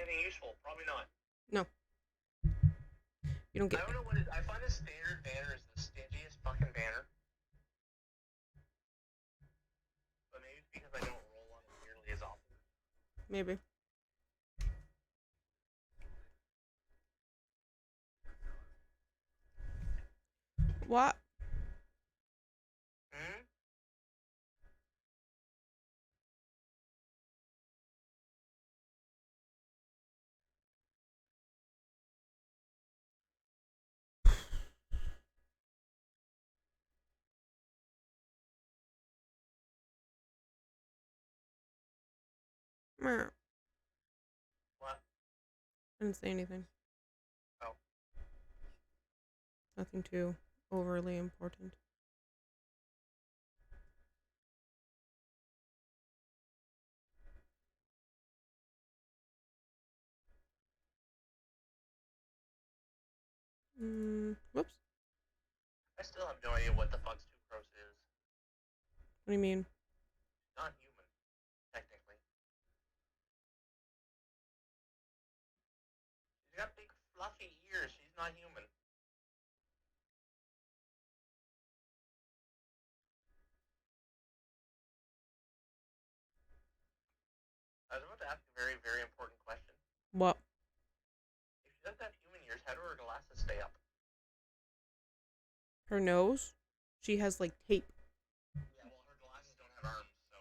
anything useful? Probably not. No. You don't get. I don't know what it is. I find the standard banner is the stingiest fucking banner. But maybe it's because I don't roll on it nearly as often. Maybe. What? Hmm? Meow. What? I didn't say anything. Oh. Nothing too overly important. Whoops. I still have no idea what the fuck Sucrose is. What do you mean? Not human, technically. She's got big fluffy ears. She's not human. I was about to ask a very, very important question. What? If she doesn't have human ears, how do her glasses stay up? Her nose? She has like tape. Yeah, well, her glasses don't have arms, so.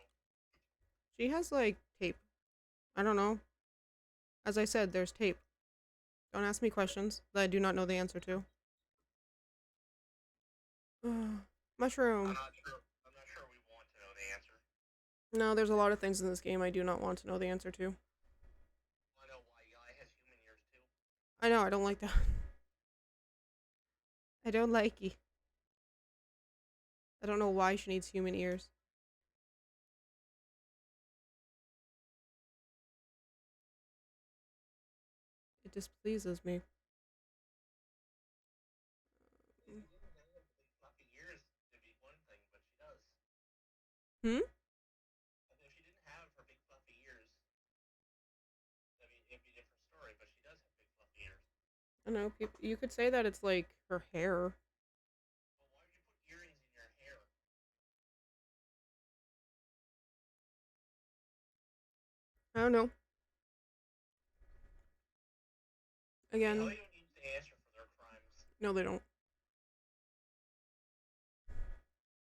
She has like tape. I don't know. As I said, there's tape. Don't ask me questions that I do not know the answer to. Mushroom. I'm not sure we want to know the answer. No, there's a lot of things in this game I do not want to know the answer to. I know why Yai has human ears too. I know, I don't like that. I don't like it. I don't know why she needs human ears. It displeases me. If she didn't have the big fluffy ears, it'd be one thing, but she does. Hmm? I said if she didn't have her big fluffy ears, it'd be a different story, but she does have big fluffy ears. I know, you could say that it's like her hair. Well, why would you put earrings in your hair? I don't know. The Again, Hollywood needs to answer for their crimes. no, they don't.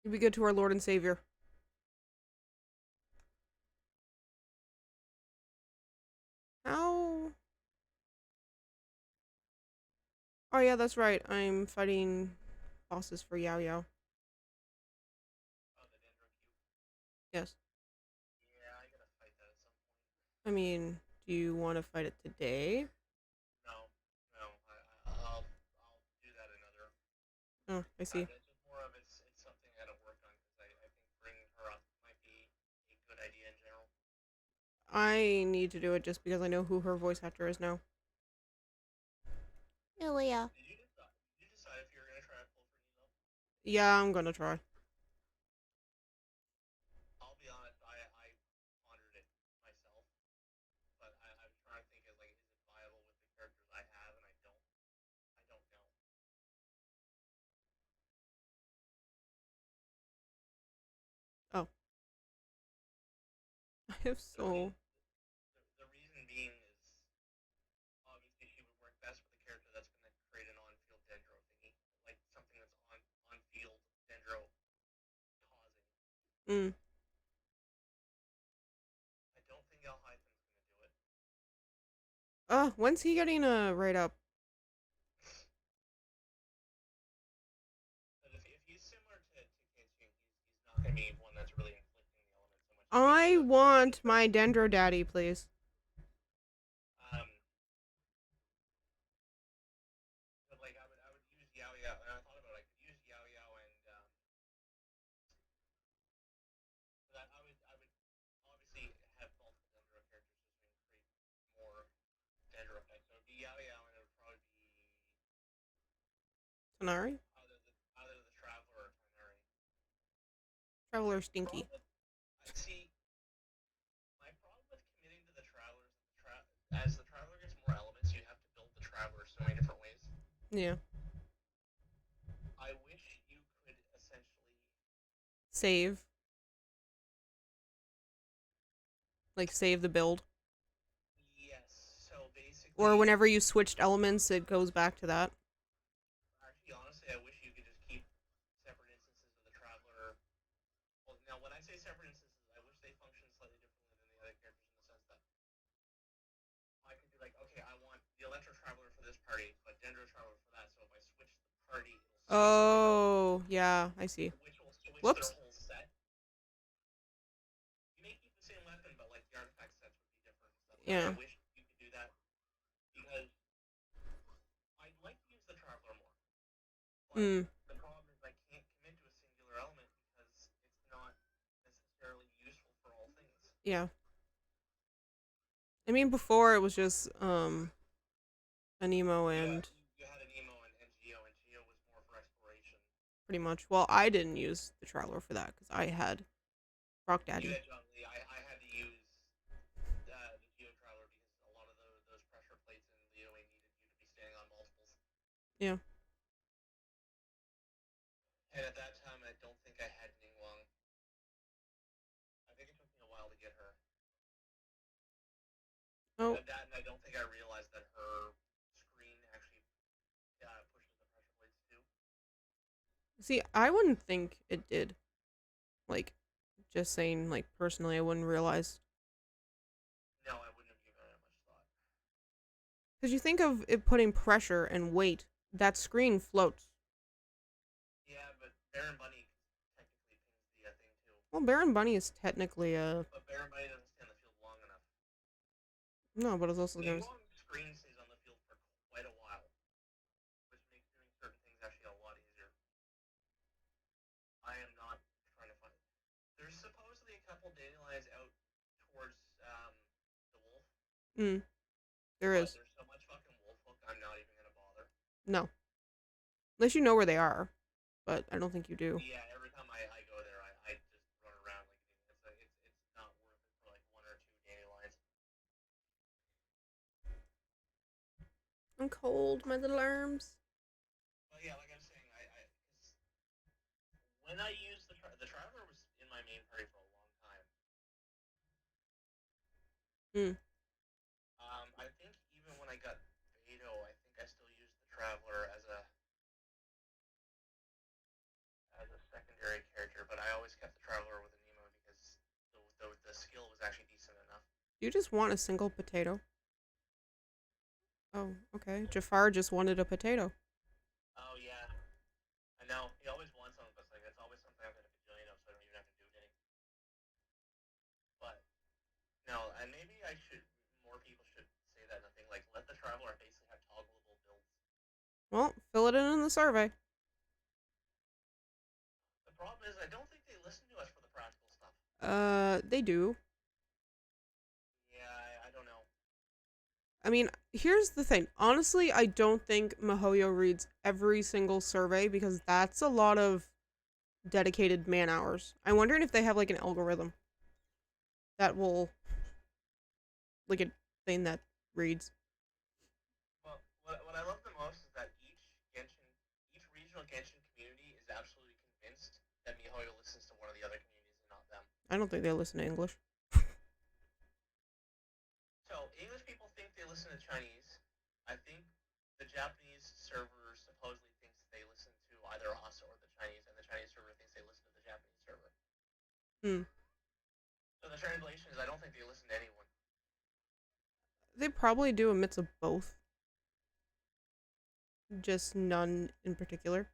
You'd be good to our Lord and Savior. How? Oh yeah, that's right. I'm fighting bosses for Yao Yao. Oh, the Dendro Cube. Yes. Yeah, I gotta fight that at some point. I mean, do you want to fight it today? No, no, I'll do that another. Oh, I see. It's just more of it's something I gotta work on because I think bringing her up might be a good idea in general. I need to do it just because I know who her voice actor is now. Oh yeah. Did you decide if you're gonna try to pull for Nemo? Yeah, I'm gonna try. I'll be honest, I pondered it myself, but I'm trying to think of like, is it viable with the characters I have, and I don't know. Oh. I have so. The reason being is obviously she would work best with a character that's gonna create an on-field dendro thingy, like something that's on-field dendro causing. Mm. I don't think Alhytham's gonna do it. When's he getting a write up? But if he's similar to Kenshin, he's not gonna be one that's really inflicting the element so much. I want my Dendro Daddy, please. Um, but like I would use Yao Yao, and I thought about it, I could use Yao Yao and but I would obviously have multiple Dendro characters just to create more Dendro effects. So it'd be Yao Yao, and it would probably be Tonari? either the Traveler or Tonari. Traveler Stinky. See, my problem with committing to the Travelers as the Traveler Yeah. I wish you could essentially, Save. Like, save the build. yes. So Or basically, whenever you switched elements, it goes back to that. actually, honestly, I wish you could just keep separate instances of the Traveler. Well, now when I say separate instances, I wish they function slightly differently than the other characters in the sense that I could be like, okay, I want the Electro Traveler for this party, but Dendro Traveler for that. So if I switch the party, it'll switch the Oh, yeah, I see. which will switch their Whoops. whole set. You may keep the same weapon, but like the artifact sets would be different and stuff. Like I Yeah. wish you could do that because I'd like to use the Traveler more, but Mm, the problem is I can't commit to a singular element because it's not necessarily useful for all things. yeah. I mean, before it was just, Anemo Yeah, and you had an emo and Geo, and Geo was more for exploration. pretty much. Well, I didn't use the Traveler for that because I had Rock You Daddy. had John Lee. I had to use the Geo Traveler because a lot of those pressure plates in Leo needed you to be standing on multiples. Yeah. And at that time, I don't think I had Ningguang. I think it took me a while to get her. Oh, And I don't think I realized that her screen actually pushes the pressure plates too. see, I wouldn't think it did. Like, just saying, like, personally, I wouldn't realize. No, I wouldn't have given it much thought. Because you think of it putting pressure and weight, that screen floats. Yeah, but Baron Bunny technically pings the thing too. Well, Baron Bunny is technically a. But Baron Bunny doesn't stay on the field long enough. No, but it's also going to. Ningguang's screen stays on the field for quite a while, which makes doing certain things actually a lot easier. I am not trying to find it. There's supposedly a couple dandelions out towards the wolf, Mm, there but is. there's so much fucking wolf hook, I'm not even gonna bother. No. Unless you know where they are. But I don't think you do. Yeah, every time I go there, I just run around like it's not worth it for like one or two dandelions. I'm cold, my little arms. But yeah, like I'm saying, when I used the Traveler was in my main party for a long time. Mm. I think even when I got Beto, I think I still used the Traveler as a secondary character, but I always kept the Traveler with a Nemo because the skill was actually decent enough. You just want a single potato. Oh, okay. Jafar just wanted a potato. Oh yeah, I know. He always wants something, but it's like it's always something I've got a bajillion of, so I don't even have to do anything. But no, and maybe I should. More people should say that. Nothing like let the Traveler basically have toggleable builds. Well, fill it in the survey. The problem is, I don't think they listen to us for the practical stuff. They do. Yeah, I don't know. I mean, here's the thing. Honestly, I don't think Mihoyo reads every single survey because that's a lot of dedicated man hours. I'm wondering if they have like an algorithm that will like a thing that reads. Well, what I love the most is that each regional Genshin community is absolutely convinced that MiHoYo listens to one of the other communities and not them. I don't think they listen to English. So English people think they listen to Chinese. I think the Japanese server supposedly thinks they listen to either us or the Chinese, and the Chinese server thinks they listen to the Japanese server. Hmm. So the translation is I don't think they listen to anyone. They probably do a mix of both. Just none in particular.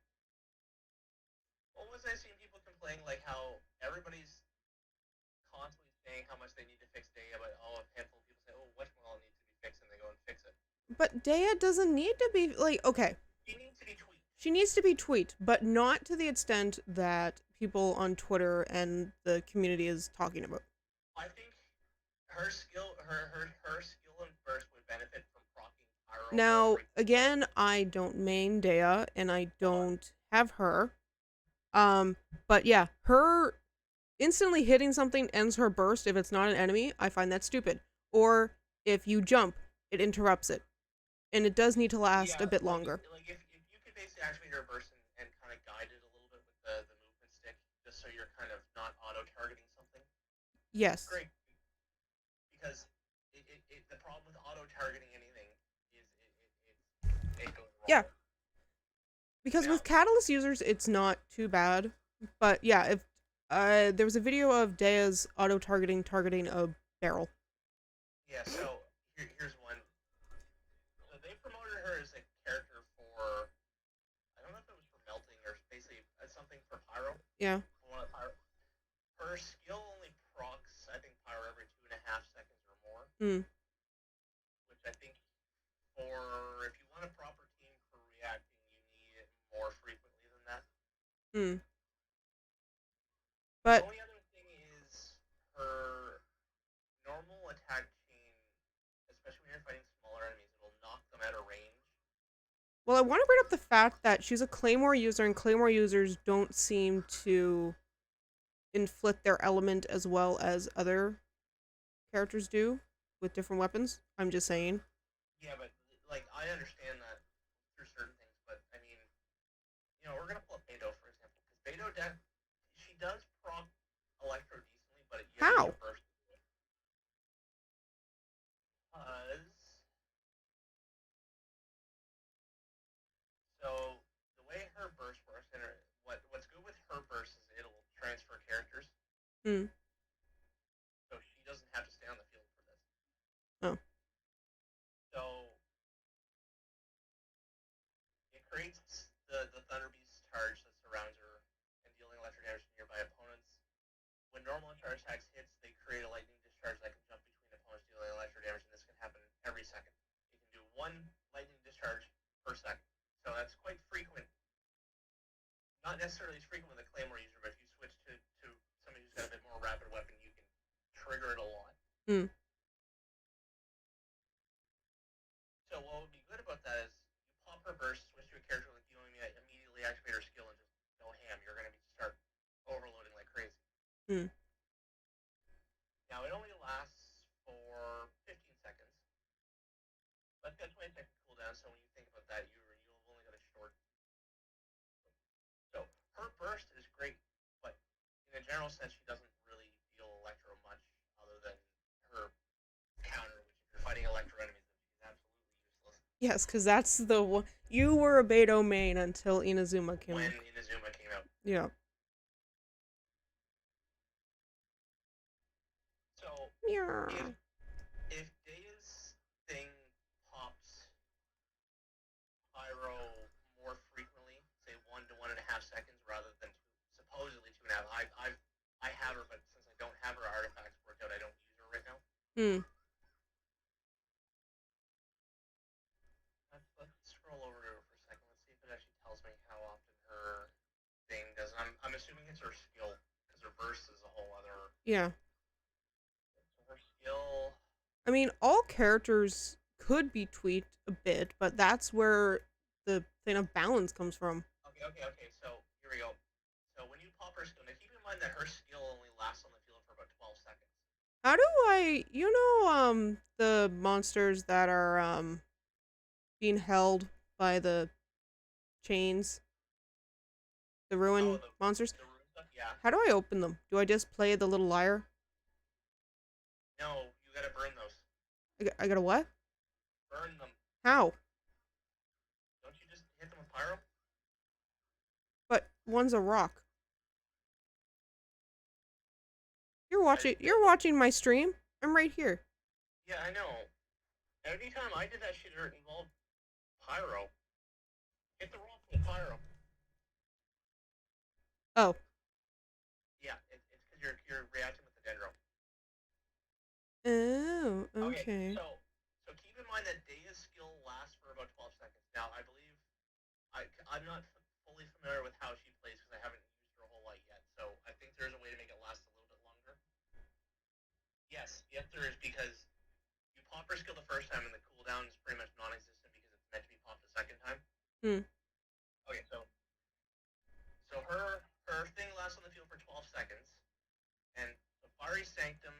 What was I seeing people complain like how everybody's constantly saying how much they need to fix data, but a handful of people say, oh, whatchamacallit needs to be fixed, and they go and fix it. But Dea doesn't need to be like okay. She needs to be tweaked. She needs to be tweaked, but not to the extent that people on Twitter and the community is talking about. I think her skill and burst would benefit from proccing Pyro. Now, again, I don't main Dea and I don't have her. But yeah, her instantly hitting something ends her burst if it's not an enemy. I find that stupid. Or if you jump, it interrupts it. And it does need to last a bit longer. Like basically activated her burst and kind of guided a little bit with the movement stick, just so you're kind of not auto targeting something. It's Yes. great because the problem with auto targeting anything is it goes Yeah, wrong. because Now, with Catalyst users, it's not too bad. But yeah, if there was a video of Dea's auto targeting a barrel. yeah. So here's one. So they promoted her as a character for, I don't know if it was for melting or basically something for pyro. Yeah. One of pyro. Her skill only procs, I think, pyro every 2.5 seconds or more, Hmm. which I think for if you want a proper team for reacting, you need it more frequently than that. Hmm. The But only other thing is her normal attack chain, especially when you're fighting smaller enemies, it will knock them out of range. well, I want to bring up the fact that she's a Claymore user, and Claymore users don't seem to inflict their element as well as other characters do with different weapons. I'm just saying. Yeah, but like I understand that for certain things, but I mean, we're gonna pull up Beto for example, because Beto she does proc Electro decently, but you have to use How? a burst. Because so the way her burst works, and what's good with her burst is it'll transfer characters, Hmm. so she doesn't have to stay on the field for this. Oh. So it creates the Thunder Beast charge that surrounds her and dealing electric damage to nearby opponents. When normal charge attacks hits, they create a lightning discharge that can jump between opponents dealing electric damage, and this can happen every second. You can do one lightning discharge per second. So that's quite frequent. Not necessarily as frequent with a Claymore user, but if you switch to somebody who's got a bit more rapid weapon, you can trigger it a lot. Hmm. So what would be good about that is you pop her burst, switch to a character like you immediately activate her skill and just go ham. You're going to start overloading like crazy. Hmm. Now it only lasts for 15 seconds, but it's got 20-second cooldown. So when you think about that, you've only got a short. So her burst is great, but in a general sense, she doesn't really deal electro much other than her counter, which if you're fighting electro enemies, she's absolutely useless. Yes, because that's the one. You were a Beto main until Inazuma came When out. Inazuma came out. Yeah. So if Yeah. if Deia's thing pops pyro more frequently, say 1 to 1.5 seconds rather than supposedly 2.5. I have her, but since I don't have her artifacts worked out, I don't use her right now. Hmm. Let's scroll over to her for a second. Let's see if it actually tells me how often her thing does. I'm assuming it's her skill because her burst is a whole other. Yeah. So her skill. I mean, all characters could be tweaked a bit, but that's where the thing of balance comes from. Okay. So here we go. So when you pop her skill, now keep in mind that her skill only lasts on the field for about 12 seconds. How do the monsters that are being held by the chains, the Oh, ruin monsters? the rune stuff. Yeah. How do I open them? Do I just play the little lyre? No, you gotta burn those. I got a what? Burn them. How? Don't you just hit them with pyro? But one's a rock. You're watching my stream. I'm right here. Yeah, I know. Every time I did that shit, it involved pyro. Hit the rock with pyro. Oh. Yeah, it's because you're reacting with the dendro. Oh, okay. So keep in mind that Deia's skill lasts for about 12 seconds. Now, I believe I'm not fully familiar with how she plays because I haven't used her a whole lot yet. So I think there's a way to make it last a little bit longer. Yes, there is because you pop her skill the first time and the cooldown is pretty much non-existent because it's meant to be popped the second time. Hmm. Okay, so her thing lasts on the field for 12 seconds, and the Fiery Sanctum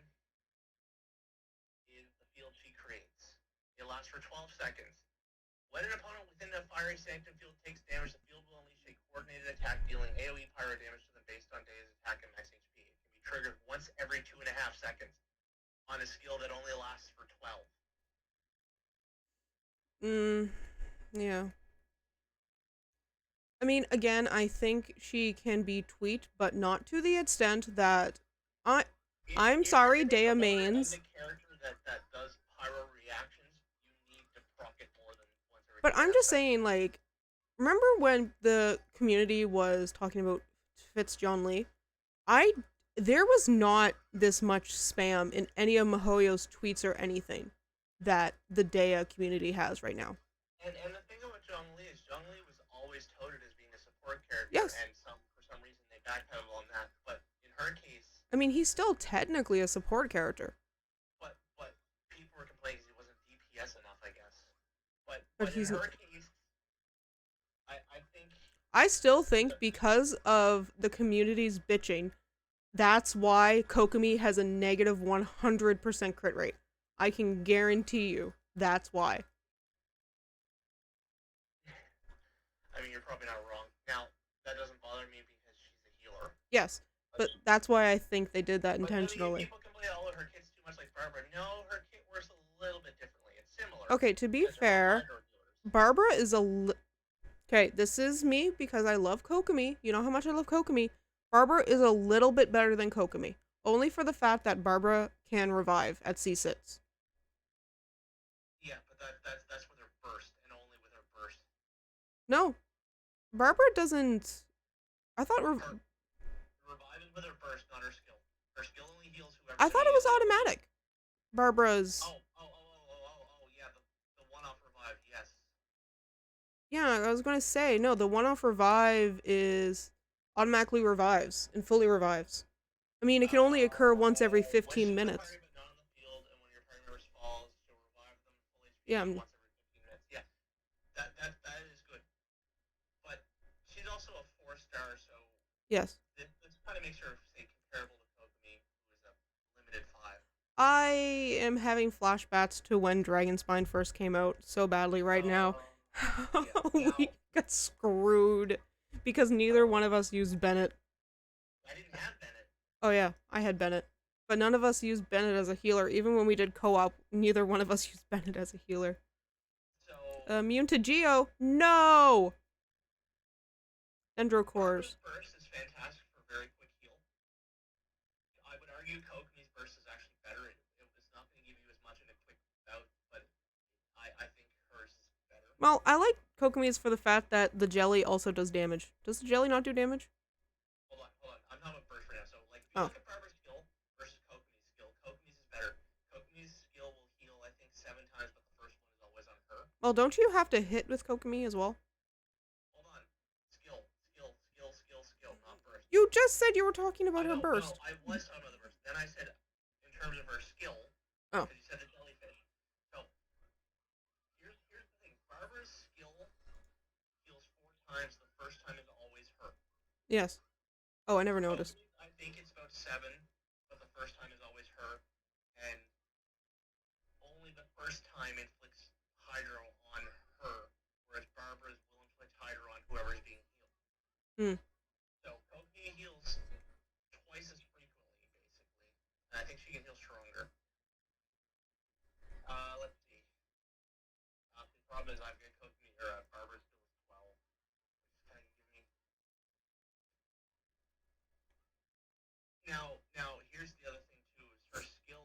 is the field she creates. It lasts for 12 seconds. When an opponent within a Pyro Sanctum field takes damage, the field will unleash a coordinated attack dealing AoE Pyro damage to them based on Dea's attack and max HP. It can be triggered once every 2.5 seconds on a skill that only lasts for 12. Yeah. I mean, again, I think she can be tweaked, but not to the extent that I. I'm sorry, Dea mains. As a character that does pyro reactions, you need to proc it more than once every. But I'm just saying, like, remember when the community was talking about Fitz John Lee? There was not this much spam in any of Mihoyo's tweets or anything that the Dea community has right now. And the thing about Zhong Li is Zhong Li was always touted as being a support character, Yes. and for some reason they backpedaled on that. But in her case, I mean, he's still technically a support character. but people were complaining he wasn't DPS enough, I guess. But he's in her case, I think I still think because of the community's bitching, that's why Kokomi has a negative 100% crit rate. I can guarantee you that's why. I mean, you're probably not wrong. Now, that doesn't bother me because she's a healer. Yes, but that's why I think they did that intentionally. People complain, oh, her kit's too much like Barbara. No, her kit works a little bit differently. It's similar. Okay, to be fair, Barbara is okay, this is me because I love Kokomi. You know how much I love Kokomi. Barbara is a little bit better than Kokomi. Only for the fact that Barbara can revive at C6. Yeah, but that's with her burst, and only with her burst. No. Barbara doesn't... I thought... Revive is with her burst, not her skill. Her skill only heals whoever... I thought it was automatic. Barbara's... Oh, yeah, the one-off revive, yes. Yeah, I was going to say, no, the one-off revive is... automatically revives and fully revives. I mean, it can only occur once every 15 minutes. Yeah. Once every 15 minutes. Yeah. That is good. But she's also a 4-star, so yes. This kind of makes her say comparable to Kokomi, who is a limited 5. I am having flashbacks to when Dragonspine first came out so badly right now. We got screwed because neither one of us used Bennett. I didn't have Bennett. Oh yeah, I had Bennett. But none of us used Bennett as a healer. Even when we did co-op, neither one of us used Bennett as a healer. So... immune to Geo? No! Dendrocores. Burst is fantastic for very quick heal. I would argue Kokomi's burst is actually better. It's not going to give you as much in a quick bout, but I think hers is better. Well, I like Kokomi's for the fact that the jelly also does damage. Does the jelly not do damage? Hold on. I'm not with burst right now. So, like, if you look at Barbara's skill versus Kokomi's skill, Kokomi's is better. Kokomi's skill will heal, I think, 7 times, but the first one is always on her. Well, don't you have to hit with Kokomi as well? Hold on. Skill, not burst. You just said you were talking about her burst. No, I was talking about the burst. Then I said, in terms of her skill, oh. Because you said the jellyfish. So, here's the thing. Barbara's skill heals 4 times. The first time is always her. Yes. Oh, I never noticed. I think it's about 7, but the first time is always her. And only the first time inflicts Hydro on her, whereas Barbara's will inflict Hydro on whoever is being healed. So Kokomi heals twice as frequently, basically. And I think she can heal stronger. Let's see. The problem is I've got Kokomi, or Barbara's skill is 12. Which is kind of giving me... Now, here's the other thing, too, is her skill...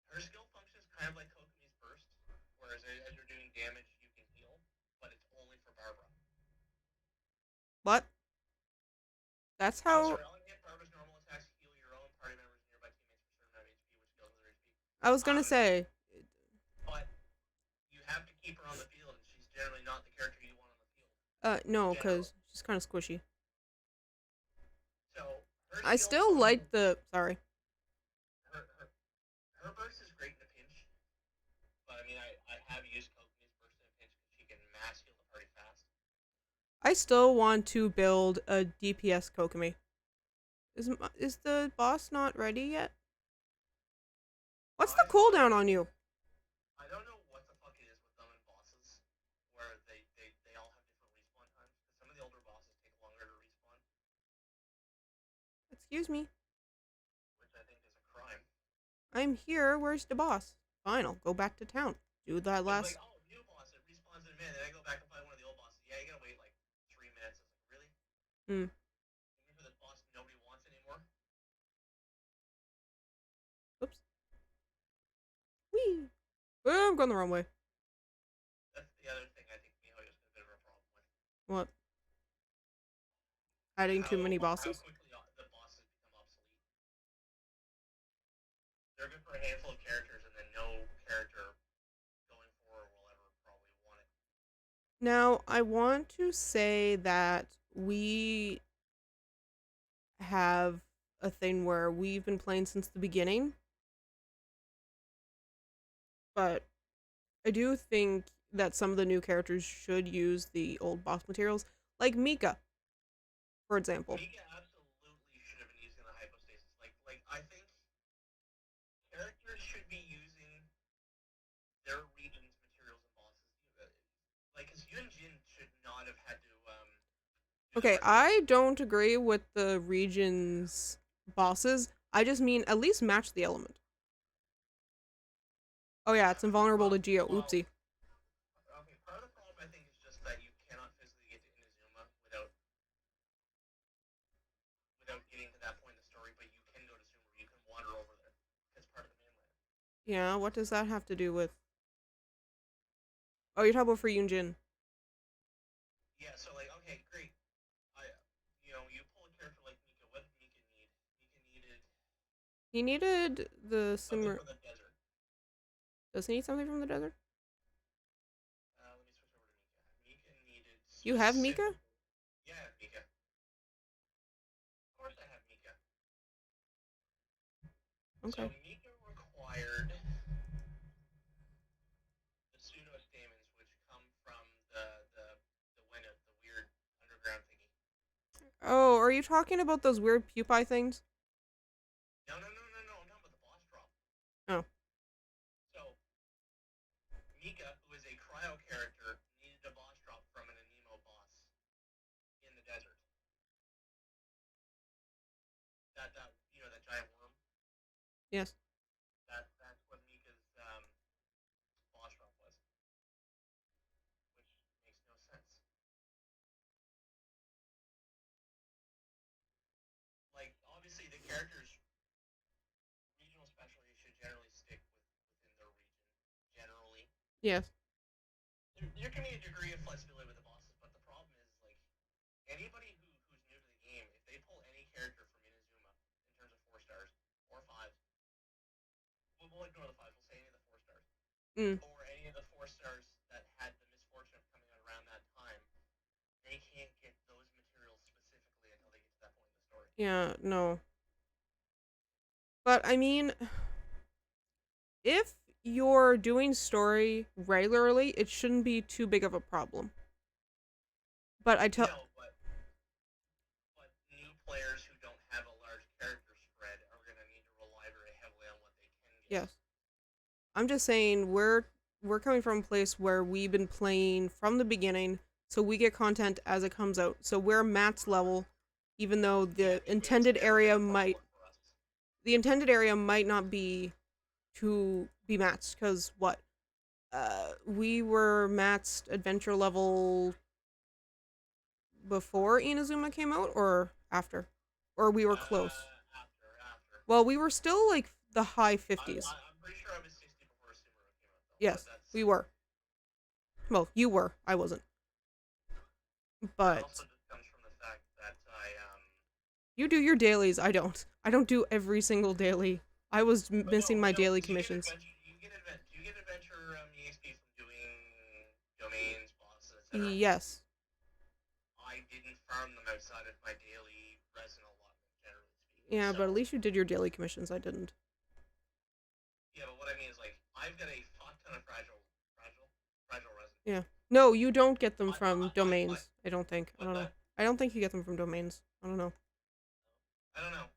Her skill functions kind of like Kokomi's burst, whereas as you're doing damage, you can heal, but it's only for Barbara. What? That's how... Barbara's normal attacks heal your own party members and nearby teammates for certain amount of HP, which heals their HP. I was gonna say... But you have to keep her on the field, and she's generally not the character you want on the field. No, because she's kind of squishy. So, I still like the... Sorry. Her burst is great in a pinch, but I mean, I have used Kokomi's burst in a pinch because she can mass heal the party fast. I still want to build a DPS Kokomi. Is the boss not ready yet? What's the I cooldown find on you? I don't know what the fuck it is with them and bosses, where they all have different respawn times. Because some of the older bosses take longer to respawn, Excuse me. which I think is a crime. I'm here. Where's the boss? Fine, I'll go back to town. Do that It's like, last. oh, new boss, it respawns in a minute. Then I go back and fight one of the old bosses. Yeah, you gotta wait like 3 minutes. It's like, really? Hmm. Even for this boss nobody wants anymore? Oops. Whee! Oh, I'm going the wrong way. That's the other thing I think MiHoYo's got a bit of a problem with. What? Adding too many How bosses? quickly the bosses become obsolete. They're good for a handful of characters, and then no character going forward will ever probably want it. Now, I want to say that we have a thing where we've been playing since the beginning, but I do think that some of the new characters should use the old boss materials, like Mika, for example. Mika absolutely should have been using the hypostasis. Like I think characters should be using their region's materials and bosses. Like, because Yunjin should not have had to do the Okay, hard mode. I don't agree with the region's bosses. I just mean at least match the element. Oh yeah, it's invulnerable to Geo. Well, Oopsie. okay. Part of the problem I think is just that you cannot physically get to Inazuma without getting to that point in the story. But you can go to Sumeru. You can wander over there. It's part of the mainland. Yeah, what does that have to do with? Oh, you're talking about for Yunjin. Yeah. So like, okay, great. I, you pull a character like Mika. What did Mika need? Mika needed He needed the something Simmer. from the desert. Does he need something from the desert? Let me switch over to Mika. Mika needed You have Mika? specific. Yeah, Mika. Of course, I have Mika. So Okay. Mika required the pseudo stamens, which come from the Wennet, the weird underground thingy. Oh, are you talking about those weird pupae things? No, no, no, no, no. I'm talking about the boss drop. Oh. So Mika, who is a cryo character, needed a boss drop from an Anemo boss in the desert. That giant worm. Yes. That's what Mika's boss drop was, which makes no sense. Like, obviously the characters regional specialties should generally stick within their region. Generally, Yes. there can be a degree of flexibility with the bosses, but the problem is like anybody who's new to the game, if they pull any character from Inazuma in terms of 4 stars or fives, we'll ignore the fives. We'll say any of the 4 stars Mm. or any of the 4 stars that had the misfortune of coming out around that time, they can't get those materials specifically until they get to that point in the story. Yeah, no. But I mean, if you're doing story regularly, it shouldn't be too big of a problem. But I tell No, but new players who don't have a large character spread are going to need to rely very heavily on what they can get. yes. I'm just saying we're coming from a place where we've been playing from the beginning, so we get content as it comes out. So we're max level, even though Yeah, it's never been a problem for us. the intended area might not be to be matched, because what? We were matched adventure level before Inazuma came out or after? Or we were close. After. Well, we were still like the high I, 50s. I'm pretty sure I was 60 before Sumeru came out, though. But Yes, that's. we were. Well, you were. I wasn't. That But also just comes from the fact that you do your dailies. I don't. I don't do every single daily. I was missing my daily commissions. Do you get adventure EXP from doing domains, bosses, etc.? Yes. I didn't farm them outside of my daily resin allotment, generally speaking. Yeah, So, but at least you did your daily commissions. I didn't. yeah, but what I mean is, like, I've got a fuck ton of fragile resin. Yeah. No, you don't get them I, from I, I, I, domains. I don't think. I what's don't know. that? I don't think you get them from domains. I don't know. I don't know.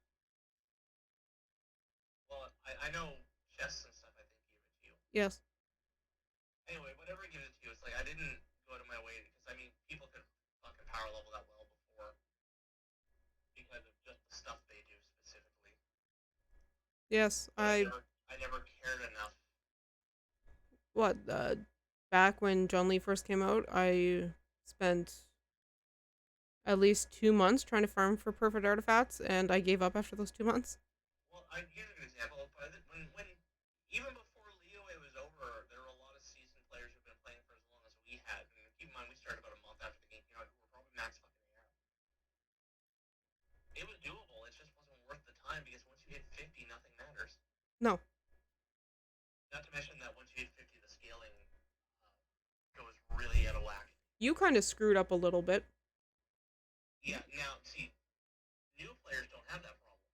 Well, I know chests and stuff. I think gave it to you. Yes. Anyway, whatever gives it to you, it's like I didn't go to my way because I mean people could fucking power level that well before because of just the stuff they do specifically. Yes. But I never cared enough. What, back when John Lee first came out, I spent at least 2 months trying to farm for perfect artifacts, and I gave up after those 2 months. Well, I give you an example. When even before Leo it was over, there were a lot of seasoned players who've been playing for as long as we had. And keep in mind, we started about a month after the game came out. We were probably max fucking AR. It was doable. It just wasn't worth the time because once you hit 50, nothing matters. No. Not to mention that once you hit 50, the scaling goes really out of whack. You kind of screwed up a little bit. Yeah. Now, see, new players don't have that problem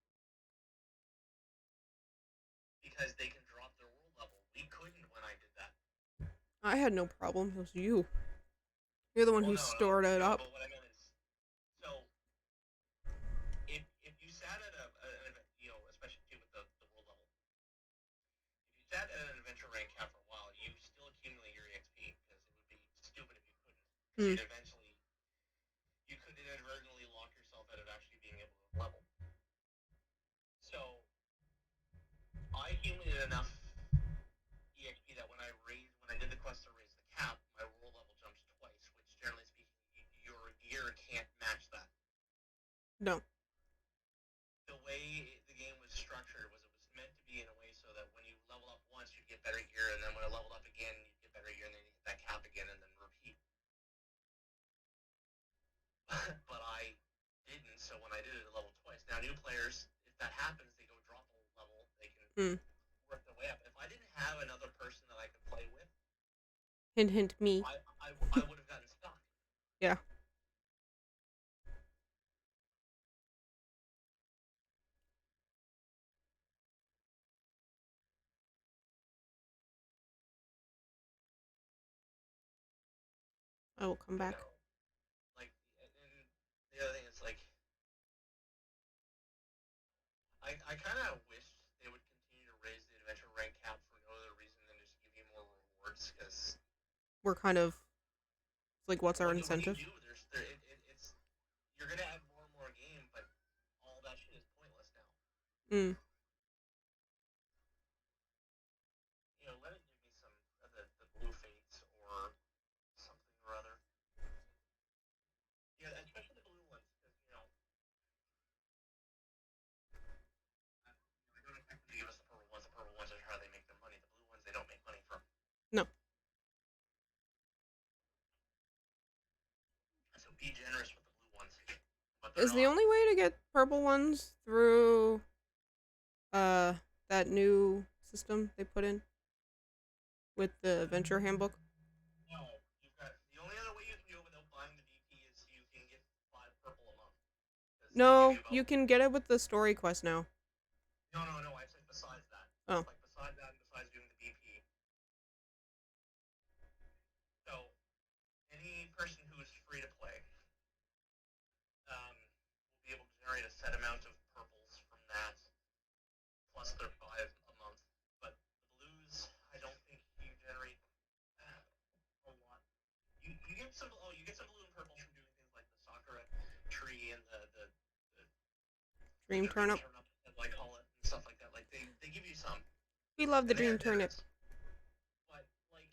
because they can drop their world level. We couldn't when I did that. I had no problem. It was you. You're the one Well, who no, stored it up. But what I meant is, so if you sat at especially too with the world level, if you sat at an adventure rank cap for a while, you still accumulate your EXP because it would be stupid if you couldn't. Because you could inadvertently lock yourself out of actually being able to level. So I accumulated enough EXP that when I did the quest to raise the cap, my world level jumps twice, which generally speaking, your gear can't match that. No. The way the game was structured was it was meant to be in a way so that when you level up once, you'd get better gear, and then when it leveled up again, you'd get better gear, and then you hit that cap again, and then repeat. But I didn't, so when I did it, it leveled twice. Now, new players, if that happens, they go drop a level, they can work their way up. If I didn't have another person that I could play with, Hint, hint, me. I would have gotten stuck. Yeah. I will come back. Like, and the other thing is, like, I kind of wish they would continue to raise the adventure rank cap for no other reason than just give you more rewards, because We're kind of like, what's our incentive? When you do, it's you're gonna add more and more game, but all that shit is pointless now. Let it give me some of the blue fates or something or other. Yeah, especially the blue ones, because I don't expect them to give us the purple ones. The purple ones are how they make their money. The blue ones they don't make money from. No. So be generous with the blue ones. Is the only way to get purple ones through that new system they put in with the adventure handbook? No, the only other way you can do it without buying the BP is you can get 5 purple a month. No, you can get it with the story quest now. No. I said besides that. Oh. Like besides that, and besides doing the BP. So any person who is free to play will be able to generate a set amount of purples from that, plus their 5 a month. But the blues, I don't think you generate a lot. You get some. You get some blue and purple from doing things like the sakura tree and the dream turnip, as I call it, and stuff like that. Like they give you some. We love the dream turnip. But like,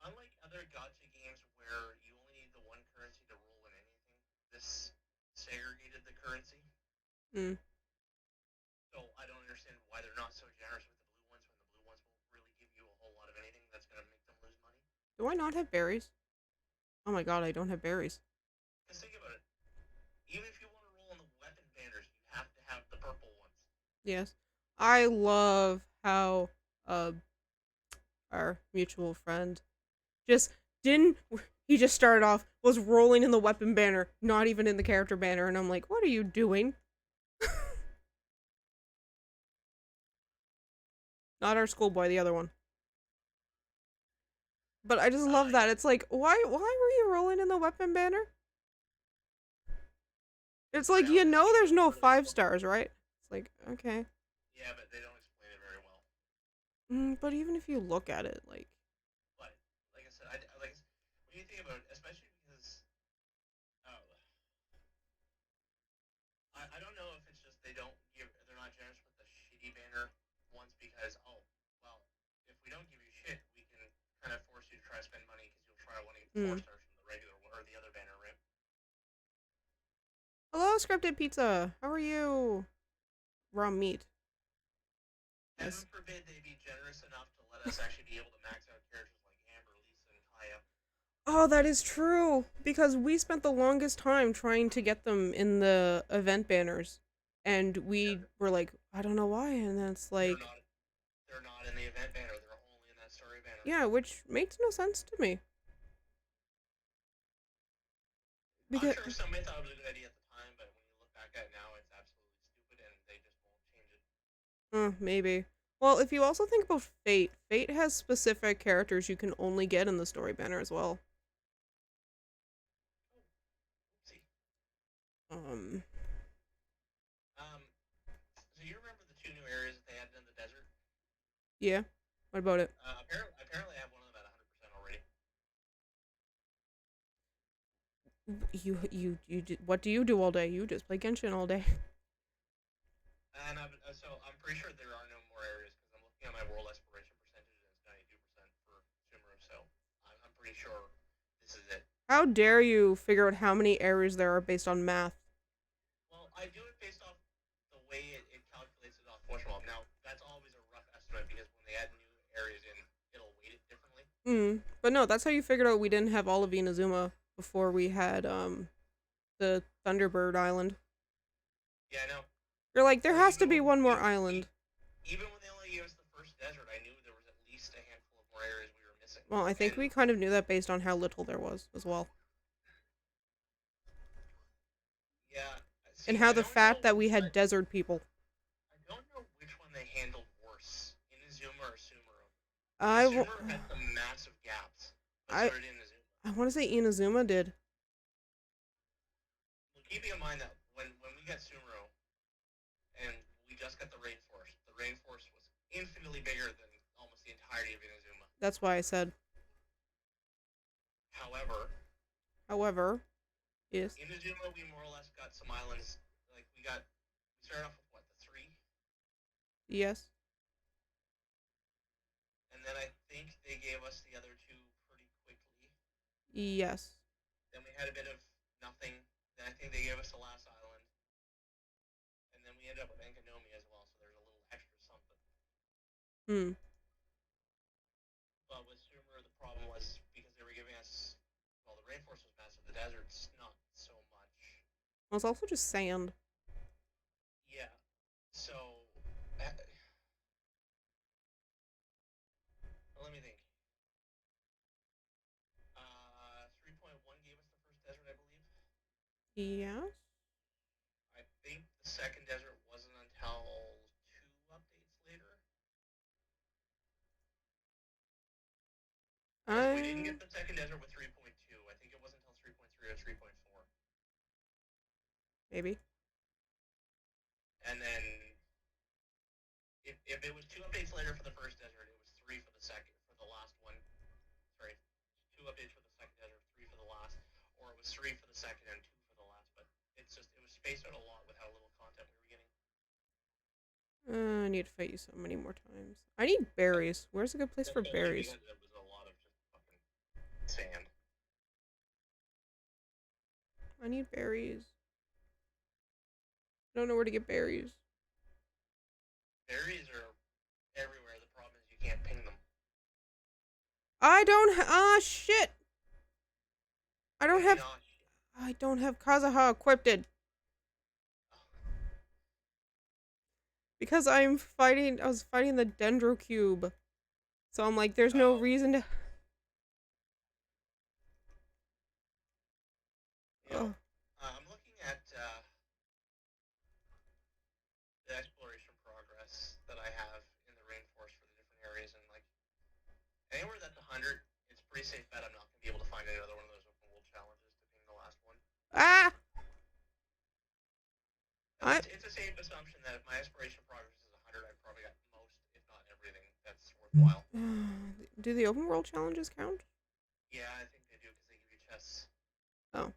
unlike other gacha games where you only need the one currency to roll in anything, this segregated the currency. So I don't understand why they're not so generous with the blue ones when the blue ones won't really give you a whole lot of anything that's going to make them lose money. Do I not have berries? Oh my god, I don't have berries. Just think about it. Even if you want to roll on the weapon banners, you have to have the purple ones. Yes. I love how our mutual friend he just started off, was rolling in the weapon banner, not even in the character banner, and I'm like, what are you doing? Not our schoolboy, the other one. But I just love that. It's like, why were you rolling in the weapon banner? It's Sorry, like, I was you just know eating there's a no really 5 slow. stars, right? It's like, okay. Yeah, but they don't explain it very well. But even if you look at it, like, But like I said, when you think about it, especially because uh, I don't know if it's just they're not generous with the shitty banner ones because well if we don't give you shit we can kind of force you to try to spend money because you'll try wanting the mm. 4 stars from the regular one or the other banner, right? Hello, scripted pizza. How are you? Raw meat. Heaven Nice. forbid they be generous enough to let us actually be able to max out characters like Amber, Lisa, and Kaya. Oh, that is true. Because we spent the longest time trying to get them in the event banners. And we Yeah, were like, I don't know why. And then it's they're like, not they're not in the event banner. They're only in that story banner. yeah, which makes no sense to me. I'm Because, sure somebody thought it was a good idea at the time, but when you look back at it now, it's absolutely stupid, and they just won't change it. maybe. Well, if you also think about Fate, Fate has specific characters you can only get in the story banner as well. Oh, oopsie. Um, Um, so you remember the 2 new areas that they added in the desert? yeah. What about it? Apparently, I have one of them at 100% already. What do you do all day? You just play Genshin all day. And so I'm pretty sure there are no more areas because I'm looking at my world exploration percentage and it's 92% for Sumeru. So I'm pretty sure this is it. How dare you figure out how many errors there are based on math? Well, I do it based off the way it calculates it off Fortune. Now that's always a rough estimate because when they add new areas in, it'll weight it differently. But no, that's how you figured out we didn't have all of Inazuma before we had the Thunderbird Island. Yeah, I know. You're like, there Well, has to be one more e- island. even when they only gave us the first desert, I knew there was at least a handful of more areas we were missing. Well, I think And we kind of knew that based on how little there was as well. yeah, And see, how the fact that we had desert people. I don't know which one they handled worse, Inazuma or Sumeru. Because I, w- Sumeru had some massive gaps, but so I, did Inazuma. I want to say Inazuma did. Well, keeping in mind that when we got Sumeru and we just got the rainforest was infinitely bigger than almost the entirety of Inazuma. That's why I said. However, However, yes. Inazuma we more or less got some islands. Like we started off with what, the 3, Yes. and then I think they gave us the other 2 pretty quickly. Yes. Then we had a bit of nothing. Then I think they gave us the last island, and then we ended up with Enkonomi as well. So there's a little extra something. Hmm. But with Sumeru, the problem was because they were giving us, well, the rainforest was massive. The desert's not so much. Well, it's also just sand. Yeah. So uh, let me think. 3.1 gave us the first desert, I believe. Yes. I think the second desert wasn't until 2 updates later. Yes, we didn't I get the second desert with 3.2. I think it wasn't until 3.3 or 3.4. maybe. And then if it was 2 updates later for the first desert, it was 3 for the second, for the last one. Sorry, 2 updates for the second desert, 3 for the last, or it was 3 for the second and 2 for the last. But it was spaced out a lot with how little content we were getting. I need to fight you so many more times. I need berries. Where's a good place for Especially berries? because it was a lot of just fucking sand. I need berries. I don't know where to get berries. Berries are everywhere. The problem is you can't ping them. I don't. Shit. I don't Maybe have. not. I don't have Kazaha equipped because I'm fighting. I was fighting the Dendro Cube, so I'm like, there's no Oh, reason to. you know, Oh, I'm looking at the exploration progress that I have in the rainforest for the different areas, and like anywhere that's 100, it's pretty safe bet I'm not going to be able to find another one of those open world challenges to ping the last one. ah! I it's a safe assumption that if my aspiration progress is 100, I've probably got most, if not everything, that's worthwhile. do the open world challenges count? Yeah, I think they do because they give you chests. Oh,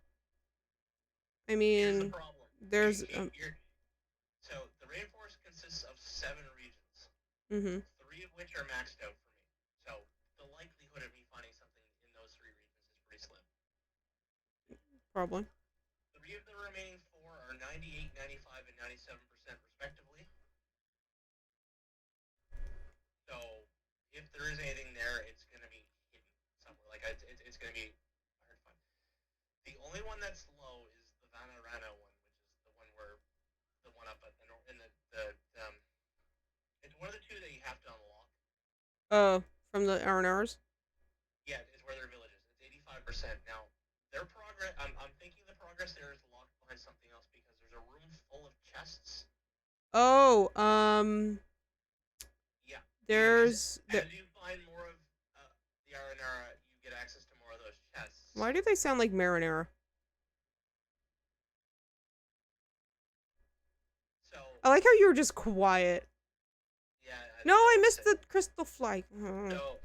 I Here's the mean, problem. there's So the rainforest consists of 7 regions, mm-hmm, 3 of which are maxed out for me. So the likelihood of me finding something in those 3 regions is pretty slim. probably. 3 of the remaining 4 are 98, 95, and 97% respectively. So if there is anything there, it's going to be hidden somewhere. Like it's going to be hard to find. The only one that's low is the Vanarana one, which is the one where the one up at the north in the it's one of the 2 that you have to unlock. From the R&Rs? Yeah, it's where their village is. It's 85%. Now, their progress, I'm thinking the progress there is locked behind something else because there's a room full of chests. Oh, Yeah. there's As you find more of the Aranara, you get access to more of those chests. why do they sound like marinara? So, I like how you were just quiet. yeah. No, I missed the crystal fly. So,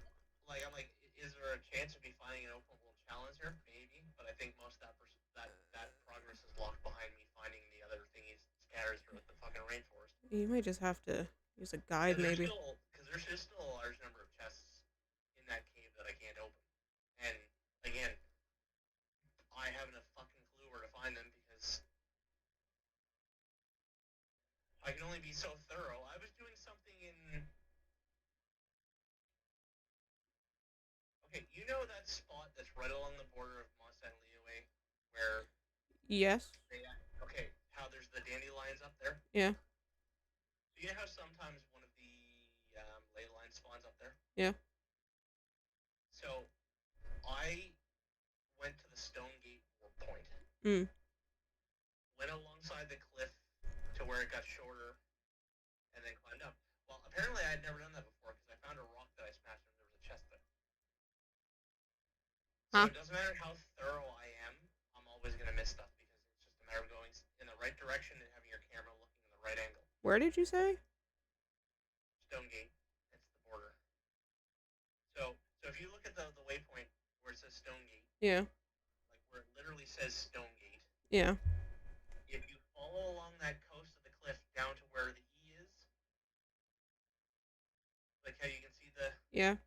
like, I'm like, is there a chance of me finding an open world challenge here? Maybe, but I think most of that progress is locked behind me finding the other thingies scattered throughout the fucking rainforest. You might just have to use a guide, maybe. Because there's still a large number of chests in that cave that I can't open. And again, I haven't a fucking clue where to find them because I can only be so thorough. I was doing something in. Okay, you know that spot that's right along the border of Mont Saint Leoué, where Yes. okay, how there's the dandelions up there. Yeah. So you know how sometimes one of the ley lines spawns up there. Yeah. So I went to the Stone Gate point. Mm. Went alongside the cliff to where it got shorter, and then climbed up. Well, apparently I had never done that before because I found a rock that I smashed and there was a chest there. So Huh. it doesn't matter how thorough I am, I'm always going to miss stuff because it's just a matter of going in the right direction and having your camera looking in the right angle. Where did you say? Stone Gate. It's the border. So if you look at the waypoint where it says Stone Gate, Yeah. like where it literally says Stone Gate, Yeah. if you follow along that coast of the cliff down to where the E is, like how you can see the Yeah.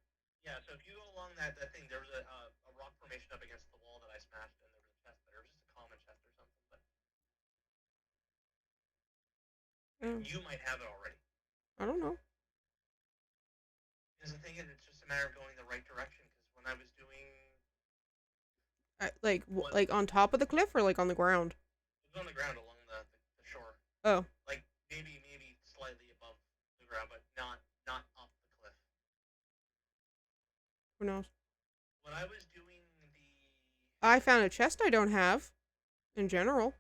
yeah. So if you go along that thing, there was a rock formation up against the wall that I smashed, and there was a chest there. It was just a common chest or something, but Oh. you might have it already. I don't know. Because the thing is, it's just a matter of going the right direction. Because when I was doing Like on top of the cliff or like on the ground? it was on the ground along the shore. Oh. Like maybe slightly above the ground, but not up the cliff. Who knows? When I was doing the I found a chest I don't have. In general.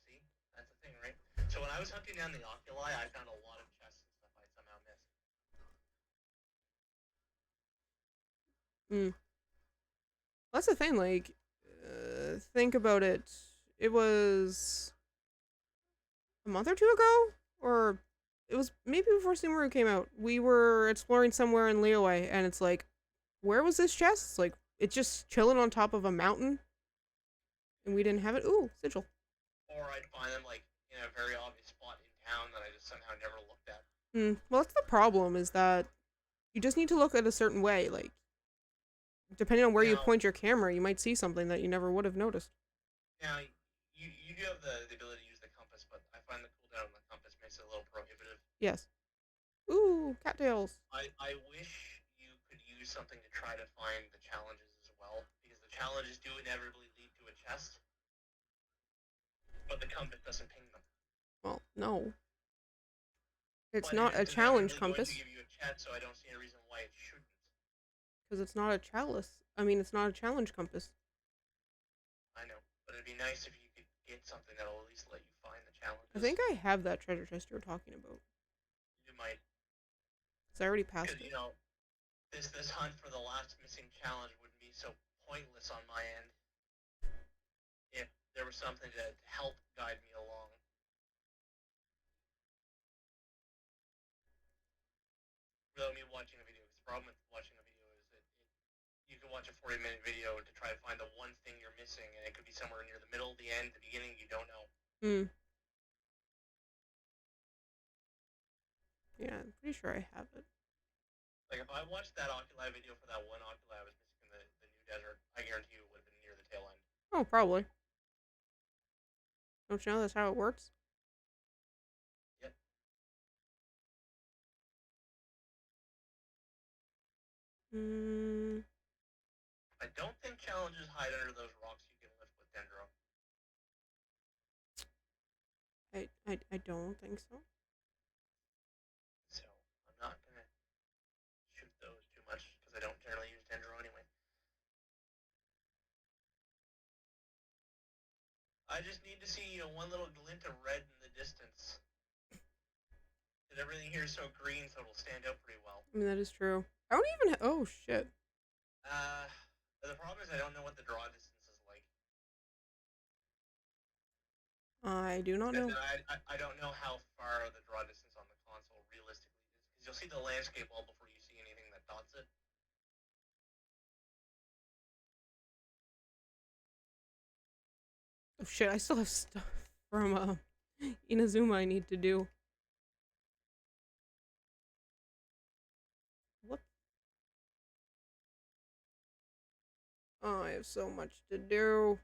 see, that's the thing, right? So when I was hunting down the oculi, I found a lot of chests and stuff I somehow missed. Mm. That's the thing, like, think about it. It was a month or 2 ago? Or it was maybe before Sumeru came out. We were exploring somewhere in Liyue, and it's like, where was this chest? It's like, it's just chilling on top of a mountain. And we didn't have it. Ooh, sigil. Or I'd find them like in a very obvious spot in town that I just somehow never looked at. Well, that's the problem, is that you just need to look at a certain way. Like, depending on where you point your camera, you might see something that you never would have noticed. Now, you do have the ability to use the compass, but I find the cooldown on the compass makes it a little prohibitive. Yes. Ooh, cattails. I wish you could use something to try to find the challenges as well, because the challenges do inevitably lead to a chest, but the compass doesn't ping them. Well, no. It's not a challenge compass. Going to give you a chest, so I don't see any reason why it shouldn't. Because it's not a chalice. I mean, it's not a challenge compass. I know, but it'd be nice if you could get something that'll at least let you find the challenges. I think I have that treasure chest you're talking about. You might. Because I already passed it. Because, you know, this hunt for the last missing challenge wouldn't be so pointless on my end if there was something to help guide me along. without me watching a video. Because the problem with watching a video is that you can watch a 40-minute video to try to find the one thing you're missing, and it could be somewhere near the middle, the end, the beginning. You don't know. Yeah, I'm pretty sure I have it. Like if I watched that Oculi video for that one Oculi I was missing in the new desert, I guarantee you it would have been near the tail end. Oh, probably. Don't you know that's how it works? Yep. I don't think challenges hide under those rocks you can lift with Dendro. I don't think so. So I'm not gonna shoot those too much because I don't generally use Dendro anyway. I just need to see one little glint of red in the distance. Because everything here is so green, so it'll stand out pretty well. I mean, that is true. I don't even. Oh shit. The problem is I don't know what the draw distance is like. I do not know. I don't know how far the draw distance on the console realistically is. Because you'll see the landscape all before you see anything that dots it. Oh shit, I still have stuff from Inazuma I need to do. What? Oh, I have so much to do.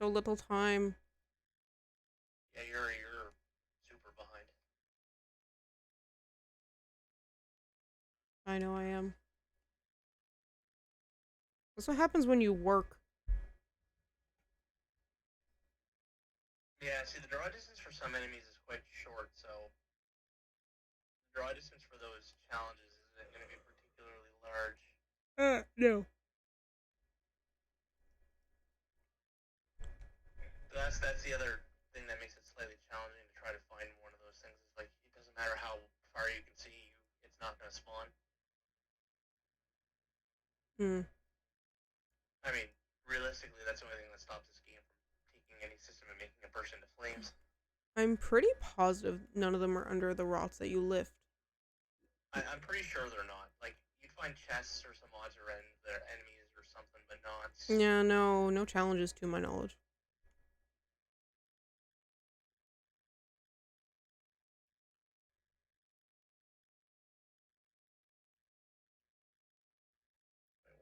So little time. Yeah, you're super behind. I know I am. That's what happens when you work. Yeah, see, the draw distance for some enemies is quite short, so the draw distance for those challenges isn't going to be particularly large. No. So that's the other thing that makes it slightly challenging to try to find one of those things. Is like it doesn't matter how far you can see, it's not going to spawn. I mean, realistically, that's the only thing that stops this game from taking any system and making a burst into flames. I'm pretty positive none of them are under the rocks that you lift. I'm pretty sure they're not. Like, you'd find chests or some odds or their enemies or something, but not. Yeah, no challenges to my knowledge.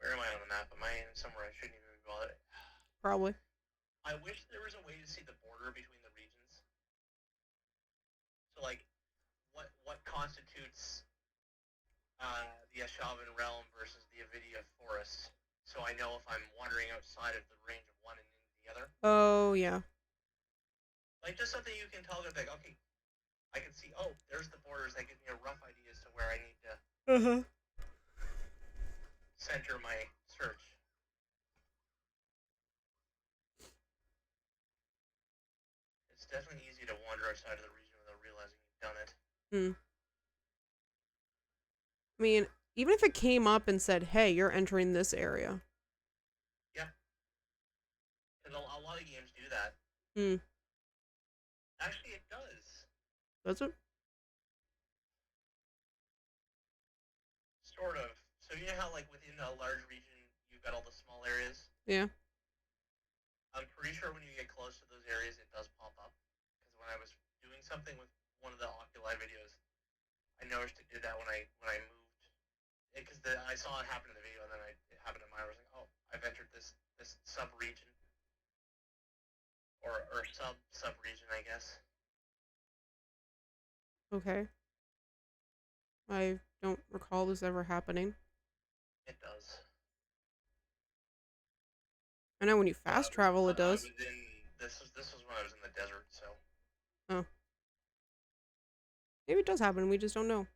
Where am I on the map? Am I in somewhere I shouldn't even be bothered? Probably. I wish there was a way to see the border between the regions. So, like, what constitutes the Ashavan realm versus the Avidia forest? So I know if I'm wandering outside of the range of one and into the other. Oh, yeah. Like, just something you can tell them, like, okay, I can see, oh, there's the borders. That gives me a rough idea as to where I need to center my search. It's definitely easy to wander outside of the region without realizing you've done it. I mean, even if it came up and said, hey, you're entering this area. Yeah. Because a lot of games do that. Actually, it does. Does it? Sort of. So you know how, like, within a large region, you've got all the small areas? Yeah. I'm pretty sure when you get close to those areas, it does pop up. Because when I was doing something with one of the Oculi videos, I noticed it did that when I moved. Because I saw it happen in the video, and then it happened in mine. I was like, oh, I've entered this sub-region. Or sub-region, I guess. Okay. I don't recall this ever happening. It does. I know when you fast travel, it does. This was when I was in the desert, so. Oh. Maybe it does happen, we just don't know.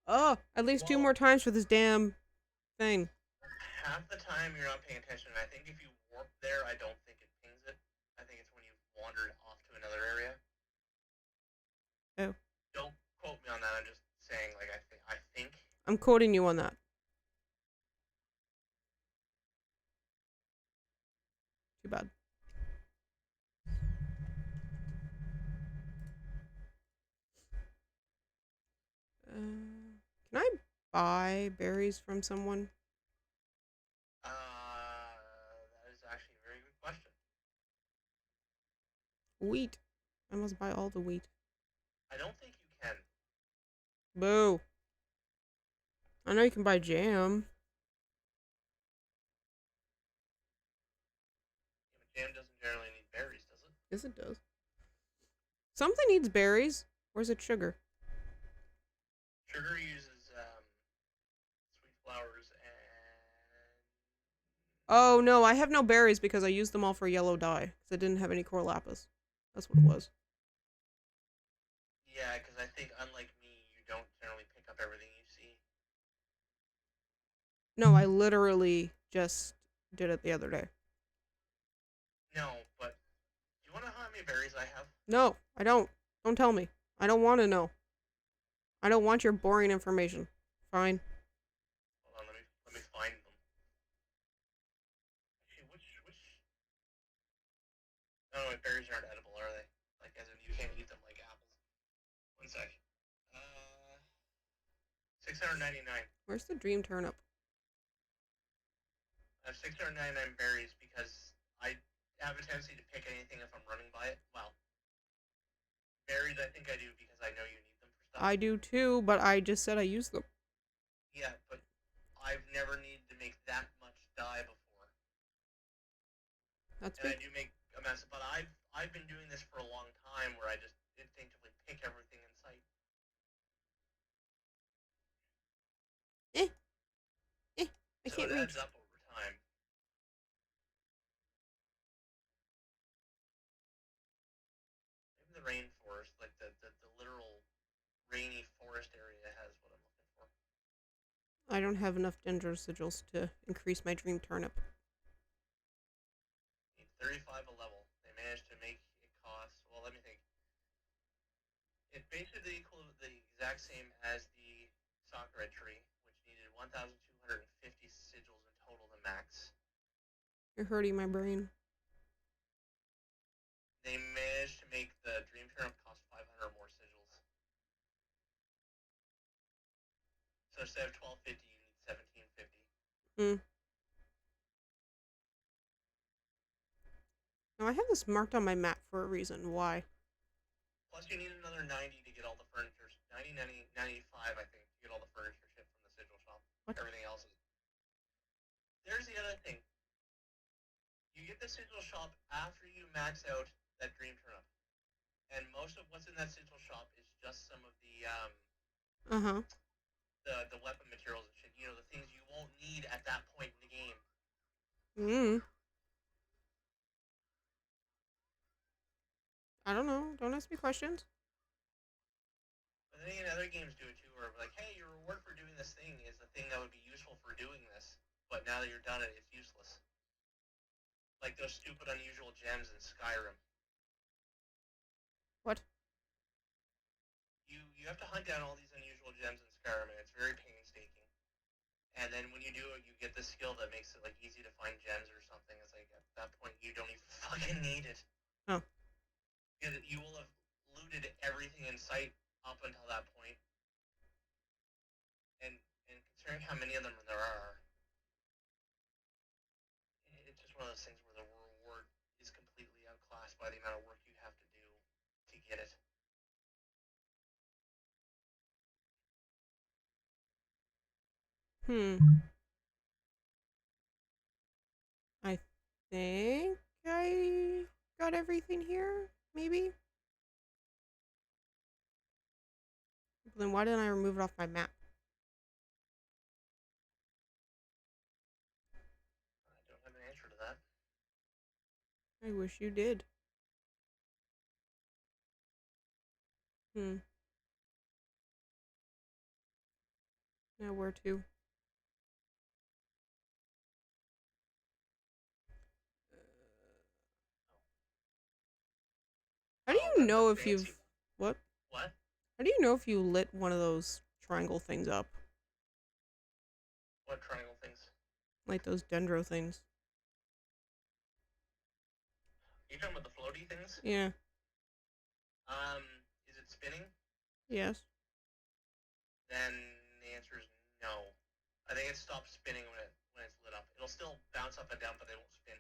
Oh, at least 2 more times for this damn thing. Half the time you're not paying attention, and I think if you warp there, I don't think it pings it. I think it's when you've wandered off to another area. Oh. Don't quote me on that, I'm just saying, like, I think. I'm quoting you on that. Too bad. Can I buy berries from someone? That is actually a very good question. Wheat. I must buy all the wheat. I don't think you can. Boo. I know you can buy jam. Yeah, but jam doesn't generally need berries, does it? Yes, it does. Something needs berries. Where's it sugar? Sugar uses sweet flowers and Oh, no, I have no berries because I used them all for yellow dye. Because I didn't have any core lapis. That's what it was. yeah, because I think unlike me, you don't generally pick up everything you see. No, I literally just did it the other day. No, but do you want to know how many berries I have? No, I don't. Don't tell me. I don't want to know. I don't want your boring information. Fine. Hold on, let me find them. Actually, which? Oh, no, berries aren't edible, are they? Like, as in you can't eat them like apples. One sec. Uh, 699. Where's the dream turnip? I have 699 berries because I have a tendency to pick anything if I'm running by it. Well, berries I think I do because I know you need them for stuff. I do too, but I just said I used them. Yeah, but I've never needed to make that much dye before. That's And I me. do make a mess, but I've been doing this for a long time where I just instinctively pick everything in sight. Eh, eh. I So can't it adds reach. up over time. Maybe the rainforest, like the literal rainy forest area has what I'm looking for. I don't have enough dendro sigils to increase my dream turnip. Need 35 a level. They managed to make it cost, well, let me think. It's basically equal to the exact same as the Sakura tree, which needed 1,250 sigils in total to max. You're hurting my brain. They managed to make the Dream Turnip cost 500 more sigils. So instead of 1,250, you need 1,750. Hmm. Now, I have this marked on my map for a reason. Why? Plus, you need another 90 to get all the furniture. 90, 90, 95, I think, to get all the furniture shipped from the sigil shop. What? Everything else is. There's the other thing. You get the sigil shop after you max out that Dream Turnip. And most of what's in that sigil shop is just some of the Uh-huh. the weapon materials and shit. You know, the things you won't need at that point in the game. Hmm. I don't know. Don't ask me questions. But then again, other games do it too, where like, hey, your reward for doing this thing is the thing that would be useful for doing this, but now that you're done it, it's useless. Like those stupid unusual gems in Skyrim. What? You have to hunt down all these unusual gems in Skyrim, and it's very painstaking. And then when you do it, you get this skill that makes it like easy to find gems or something. It's like at that point you don't even fucking need it. Oh. You will have looted everything in sight up until that point. And considering how many of them there are, it's just one of those things where the reward is completely outclassed by the amount of work you have to do to get it. Hmm. I think I got everything here, maybe? Then why didn't I remove it off my map? I don't have an answer to that. I wish you did. Hmm. Now where to? How do Oh, you the know if fancy you've... What? what? How do you know if you lit one of those triangle things up? What triangle things? Like those dendro things. You talking about the floaty things? Yeah. Is it spinning? Yes. Then the answer I think it stops spinning when it's lit up. It'll still bounce up and down, but they won't spin.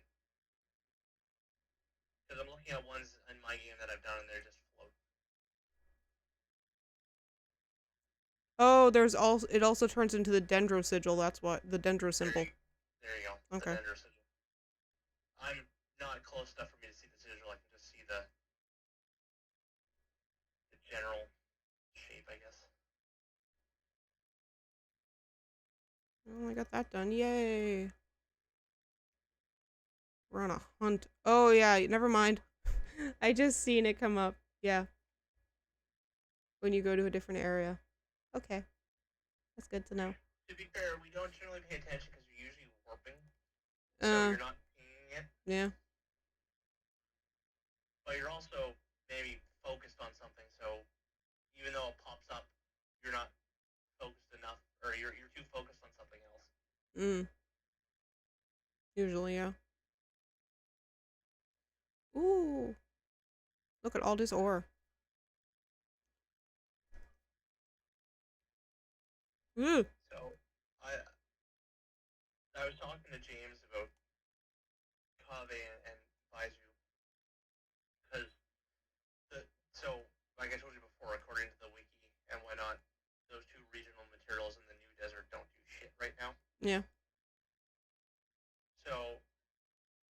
Because I'm looking at ones in my game that I've done, and they're just float. Oh, there's also it also turns into the dendro sigil. That's what the dendro symbol. There you go. Okay. The dendro sigil. I'm not close enough for me to see the sigil. I can just see the general shape, I guess. Oh, I got that done. Yay. We're on a hunt. Oh, yeah. Never mind. I just seen it come up. Yeah. When you go to a different area. Okay. That's good to know. To be fair, we don't generally pay attention because you're usually warping. So you're not pinging it. Yeah. But you're also maybe focused on something. So even though it pops up, you're not focused enough, or you're too focused on something else. Usually, yeah. Ooh. Look at all this ore. Ooh. So I was talking to James about Kave and Baizu because like I told you before, according to the wiki and whatnot, those two regional materials in the new desert don't do shit right now. Yeah. So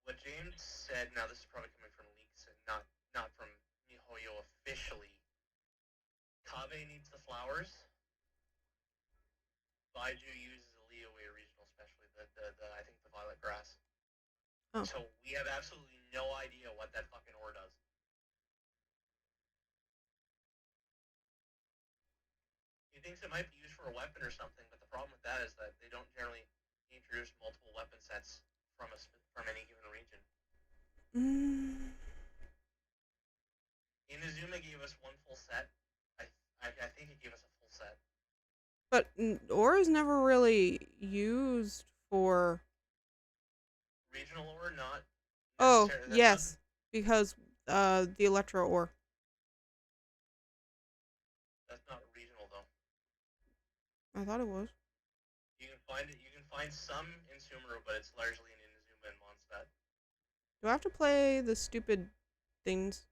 what James said, now this is probably coming from leaks and not from MiHoYo officially. Kave needs the flowers. Baizu uses a Liyue regional, especially the I think the violet grass. Oh. So we have absolutely no idea what that fucking ore does. He thinks it might be used for a weapon or something, but the problem with that is that they don't generally introduce multiple weapon sets from any given region. Inazuma gave us one full set. I think he gave us a full set. But ore is never really used for regional ore, not. Oh, yes, because the electro ore. That's not regional though. I thought it was. You can find it. You can find some in Sumeru, but it's largely in Inazuma and Mondstadt. Do I have to play the stupid things?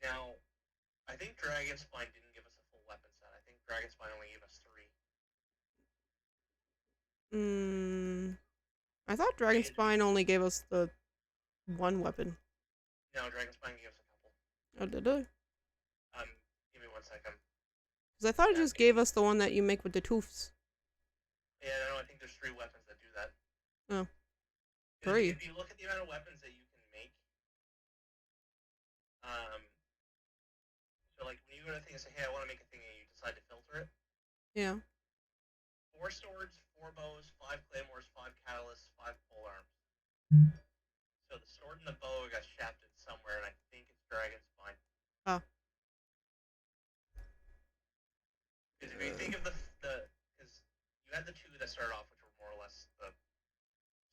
Now, I think Dragon Spine didn't give us a full weapon set. I think Dragon Spine only gave us 3. I thought Dragon Spine only gave us the one weapon. No, Dragon Spine gave us a couple. Oh, did it? Give me 1 second. Because I thought it just gave us the one that you make with the toofs. Yeah, no, I think there's 3 weapons that do that. Oh. 3. If you look at the amount of weapons that you can make, so like when you go to a thing and say, hey, I want to make a thing, and you decide to filter it. Yeah. 4 swords, 4 bows, 5 claymores, 5 catalysts, 5 polearms. So the sword and the bow got shafted somewhere, and I think it's Dragon Spine. Oh. Because if you think of because you had the 2 that started off, which were more or less the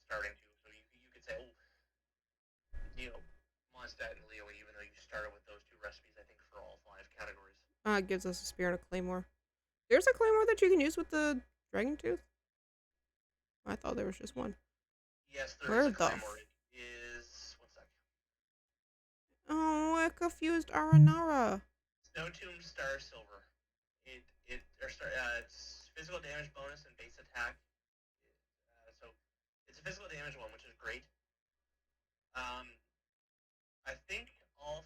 starting 2. So you could say, Mondstadt and Leo, even though you started with those 2 recipes, I think for all 5 categories. It gives us a spear and a claymore. There's a claymore that you can use with the dragon tooth? I thought there was just one. Yes, there is a claymore. It is... One sec. Oh, I confused Aranara. Snow Tomb Star Silver. It's physical damage bonus and base attack. So it's a physical damage one, which is great. I think all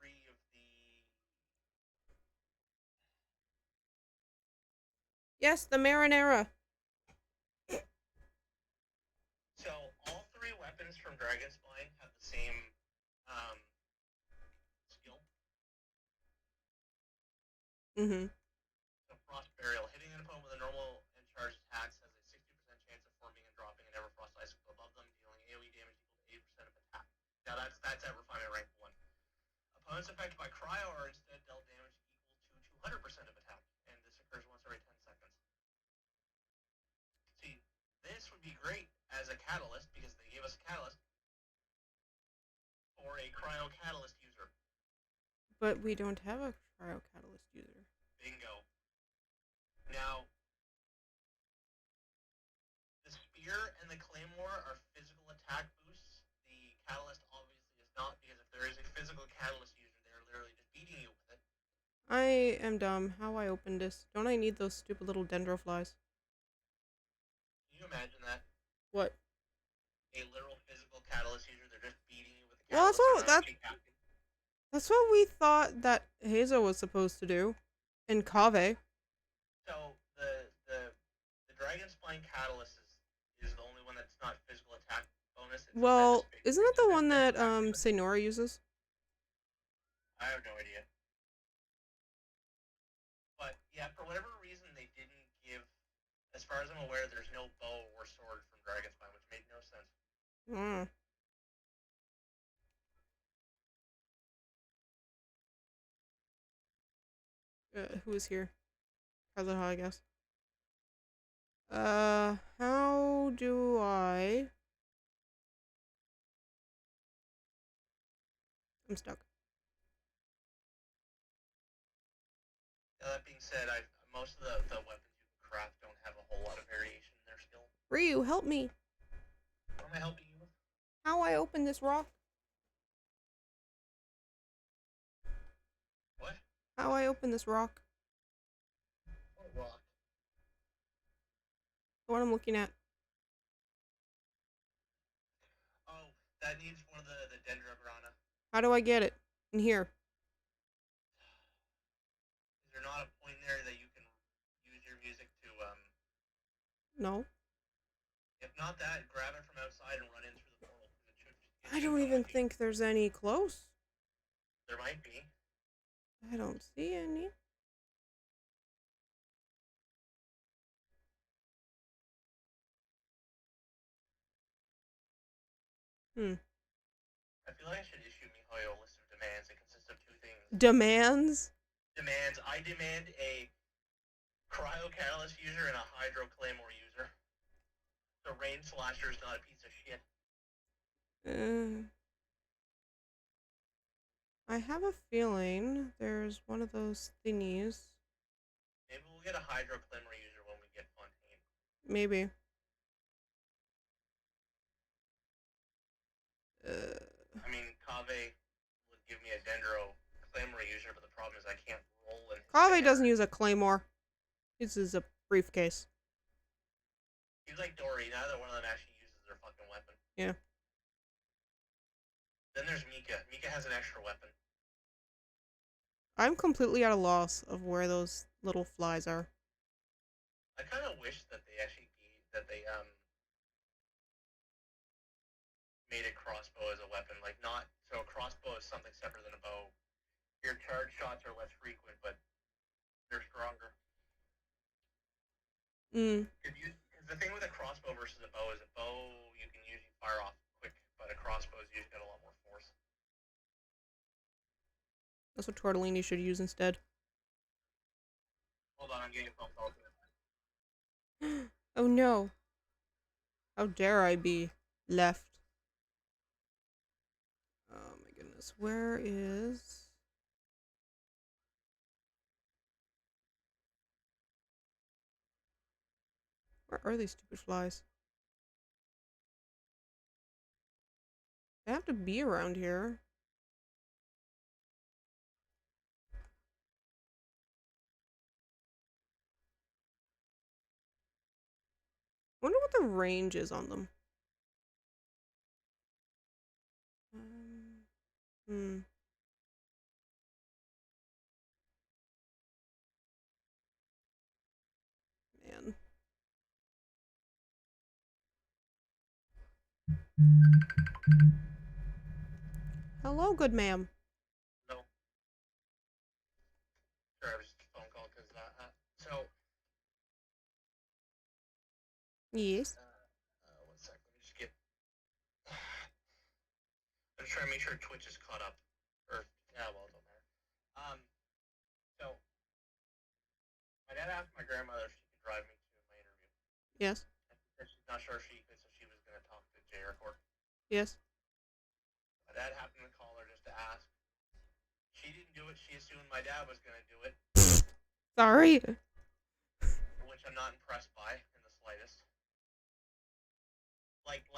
3 of the... Yes, the Marinara. So all 3 weapons from Dragon Spine have the same skill. So Frost Burial. Hitting an opponent with a normal and charged attacks has a 60% chance of forming and dropping an Everfrost Icicle above them, dealing AoE damage equal to 80% of attack. Now that's at Refinement rank 1. Opponents affected by Cryo are instead dealt damage equal to 200% of attack, and this occurs once every 10 seconds. See, this would be great as a catalyst, because they gave us a catalyst for a Cryo Catalyst user. But we don't have a Cryo Catalyst user. Bingo. Now, the spear and the claymore are physical attack boosts. The catalyst obviously is not, because if there is a physical catalyst user, they're literally just beating you with it. I am dumb. How I open this? Don't I need those stupid little dendroflies? Can you imagine that? What? A literal physical catalyst user, they're just beating you with the Well, catalyst. They're not actually acting. that's what we thought that Hazo was supposed to do in Kave. So the Dragon Spine Catalyst is the only one that's not physical attack bonus. It's Well, isn't that the one that attack. Senora uses? I have no idea. But yeah, for whatever reason, they didn't give. As far as I'm aware, there's no bow or sword from Dragon Spine, which made no sense. Hmm. Who is here? Kazuha, I guess. How do I? I'm stuck. That being said, most of the weapons you can craft don't have a whole lot of variation in their skill. Ryu, help me! What am I helping you with? How I open this rock? What? How I open this rock? What rock? The one I'm looking at. Oh, that needs one of the Dendrobrana. How do I get it? In here. Is there not a point there that you can use your music to No. If not that, grab it from outside and run in through the portal. I don't even think there's any close. There might be. I don't see any. I feel like I should issue MiHoYo a list of demands. It consists of two things. Demands? Demands. I demand a Cryo Catalyst user and a Hydro Claymore user. The Rain Slasher is not a piece of shit. I have a feeling there's one of those thingies. Maybe we'll get a Hydro Claymore user when we get Fontaine. Maybe. I mean, Kave would give me a Dendro Claymore user, but the problem is I can't roll in. Kave doesn't use a claymore. He uses a briefcase. He's like Dory. Neither one of them actually uses their fucking weapon. Yeah. Then there's Mika. Mika has an extra weapon. I'm completely at a loss of where those little flies are. I kind of wish that they actually made a crossbow as a weapon. Like, not so a crossbow is something separate than a bow. Your charge shots are less frequent, but they're stronger. Because the thing with a crossbow versus a bow is a bow you can usually fire off quick, but a crossbow is usually got a lot more force. That's what Tortellini should use instead. Hold on, I'm getting a phone call. Oh no. How dare I be left? Oh my goodness. Where is... Where are these stupid flies? They have to be around here. Wonder what the range is on them. Man. Hello, good ma'am. No. Sure, I was just a phone call because so. Yes. 1 sec. Let me just get. I'm just trying to make sure Twitch is caught up. Or well, it don't matter. So my dad asked my grandmother if she could drive me to my interview. Yes. And she's not sure if she could, so she was gonna talk to Jay Airport. Yes. My dad happened to call her just to ask. She didn't do it. She assumed my dad was gonna do it. Sorry. which I'm not impressed by in the slightest. Like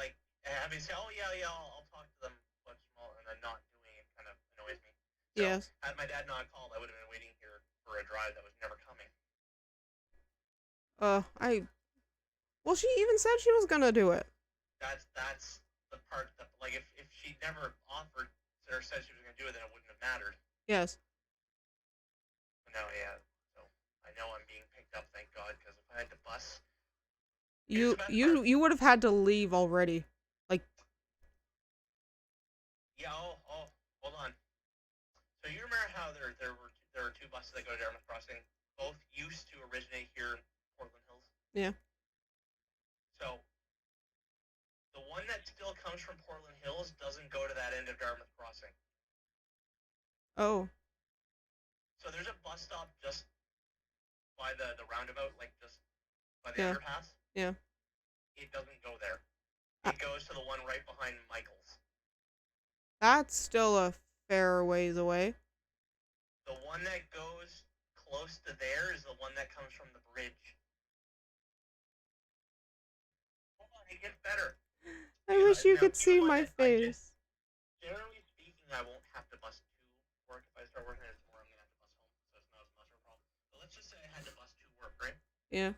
having say, oh yeah, I'll talk to them, but small, and then not doing it kind of annoys me. So Yes. had my dad not called, I would have been waiting here for a drive that was never coming. I. Well, she even said she was gonna do it. That's the part that like if she never offered or said she was gonna do it, then it wouldn't have mattered. Yes. But now, yeah. So I know I'm being picked up, thank God, because if I had to bus, here's You the best part. you you would have had to leave already. Like, Yeah. Oh, hold on. So you remember how there were two buses that go to Dartmouth Crossing, both used to originate here in Portland Hills. yeah. So the one that still comes from Portland Hills doesn't go to that end of Dartmouth Crossing. Oh. So there's a bus stop just by the roundabout, like just by the Yeah. underpass. Yeah. It doesn't go there. Uh, It goes to the one right behind Michael's. That's still a fair ways away. The one that goes close to there is the one that comes from the bridge. Hold on, it gets better. I wish you Now, could keep in see mind my that I just, face. generally speaking, I won't have to bus to work. If I start working at tomorrow, I'm going to have to bus home, so it's not as much of a problem. But let's just say I had to bus to work, right? Yeah.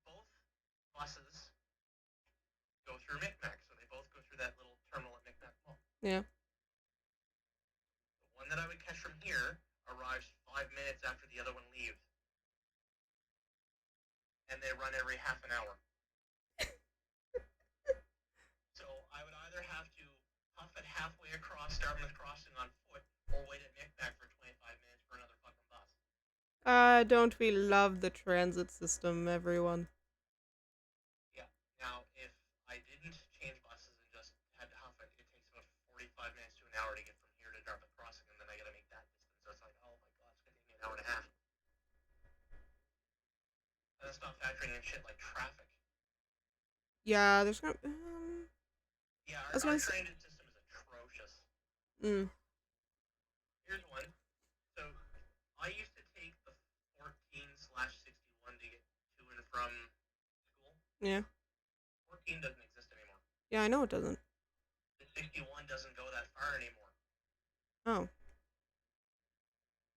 Both buses go through Micmac, so they both go through that little terminal at Micmac Mall. Yeah. The one that I would catch from here arrives 5 minutes after the other one leaves. And they run every half an hour. So I would either have to huff it halfway across Dartmouth Crossing on foot or wait at Micmac for 25 minutes for another fucking bus. Don't we love the transit system, everyone? Yeah. Now, if I didn't change buses and just had to huff it, it takes about 45 minutes to an hour to get from here to Dartmouth Crossing, and then I gotta make that distance. So it's like, oh my god, it's gonna take me an hour and a half. And that's not factoring in shit like traffic. Yeah, there's gonna. Yeah, I was our gonna say. transit system is atrocious. Mm. Here's one. So I used to take the 14/61 to get to and from school. Yeah. 14 doesn't exist anymore. Yeah, I know it doesn't. The 61 doesn't go that far anymore. Oh.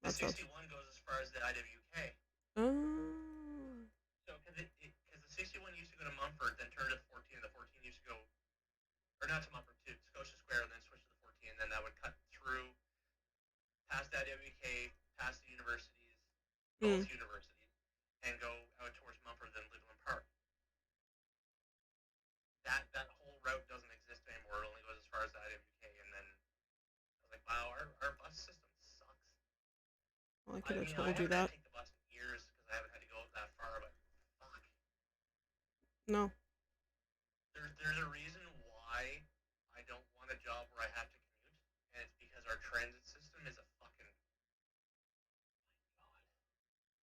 The That sucks. 61 goes as far as the IWK. Oh. So, because the 61 used to go to Mumford, then turn to the 14, and the 14 used to go, or not to Mumford, to Scotia Square, and then switch to the 14, and then that would cut through, past IWK, past the universities, both universities, and go out towards Mumford, then Liverland Park. That whole route doesn't exist anymore. It only goes as far as the IWK, and then I was like, wow, our bus system sucks. Well, I could have I told you haven't had that. to take the bus in years because I haven't had to go that far, but fuck. No. There's a reason why I don't want a job where I have to commute, and it's because our transit system is a fucking god.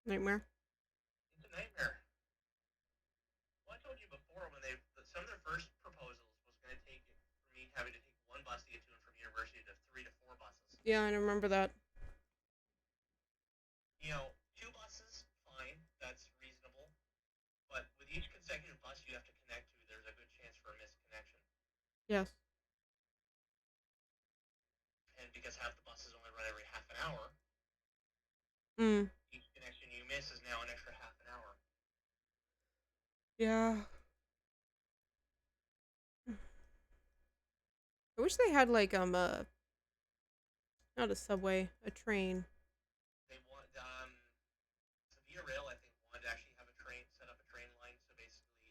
Nightmare. It's a nightmare. Well, I told you before when some of their first proposals was going to take it for me having to take one bus to get to and from university to 3 to 4 buses. Yeah, I remember that. You know, 2 buses, fine, that's reasonable. But with each consecutive bus you have to connect to, there's a good chance for a missed connection. Yes. And because half the buses only run every half an hour, Mm. each connection you miss is now an extra half an hour. Yeah. I wish they had like not a subway, a train. They want so Via Rail I think wanted to actually have a train set up a train line, so basically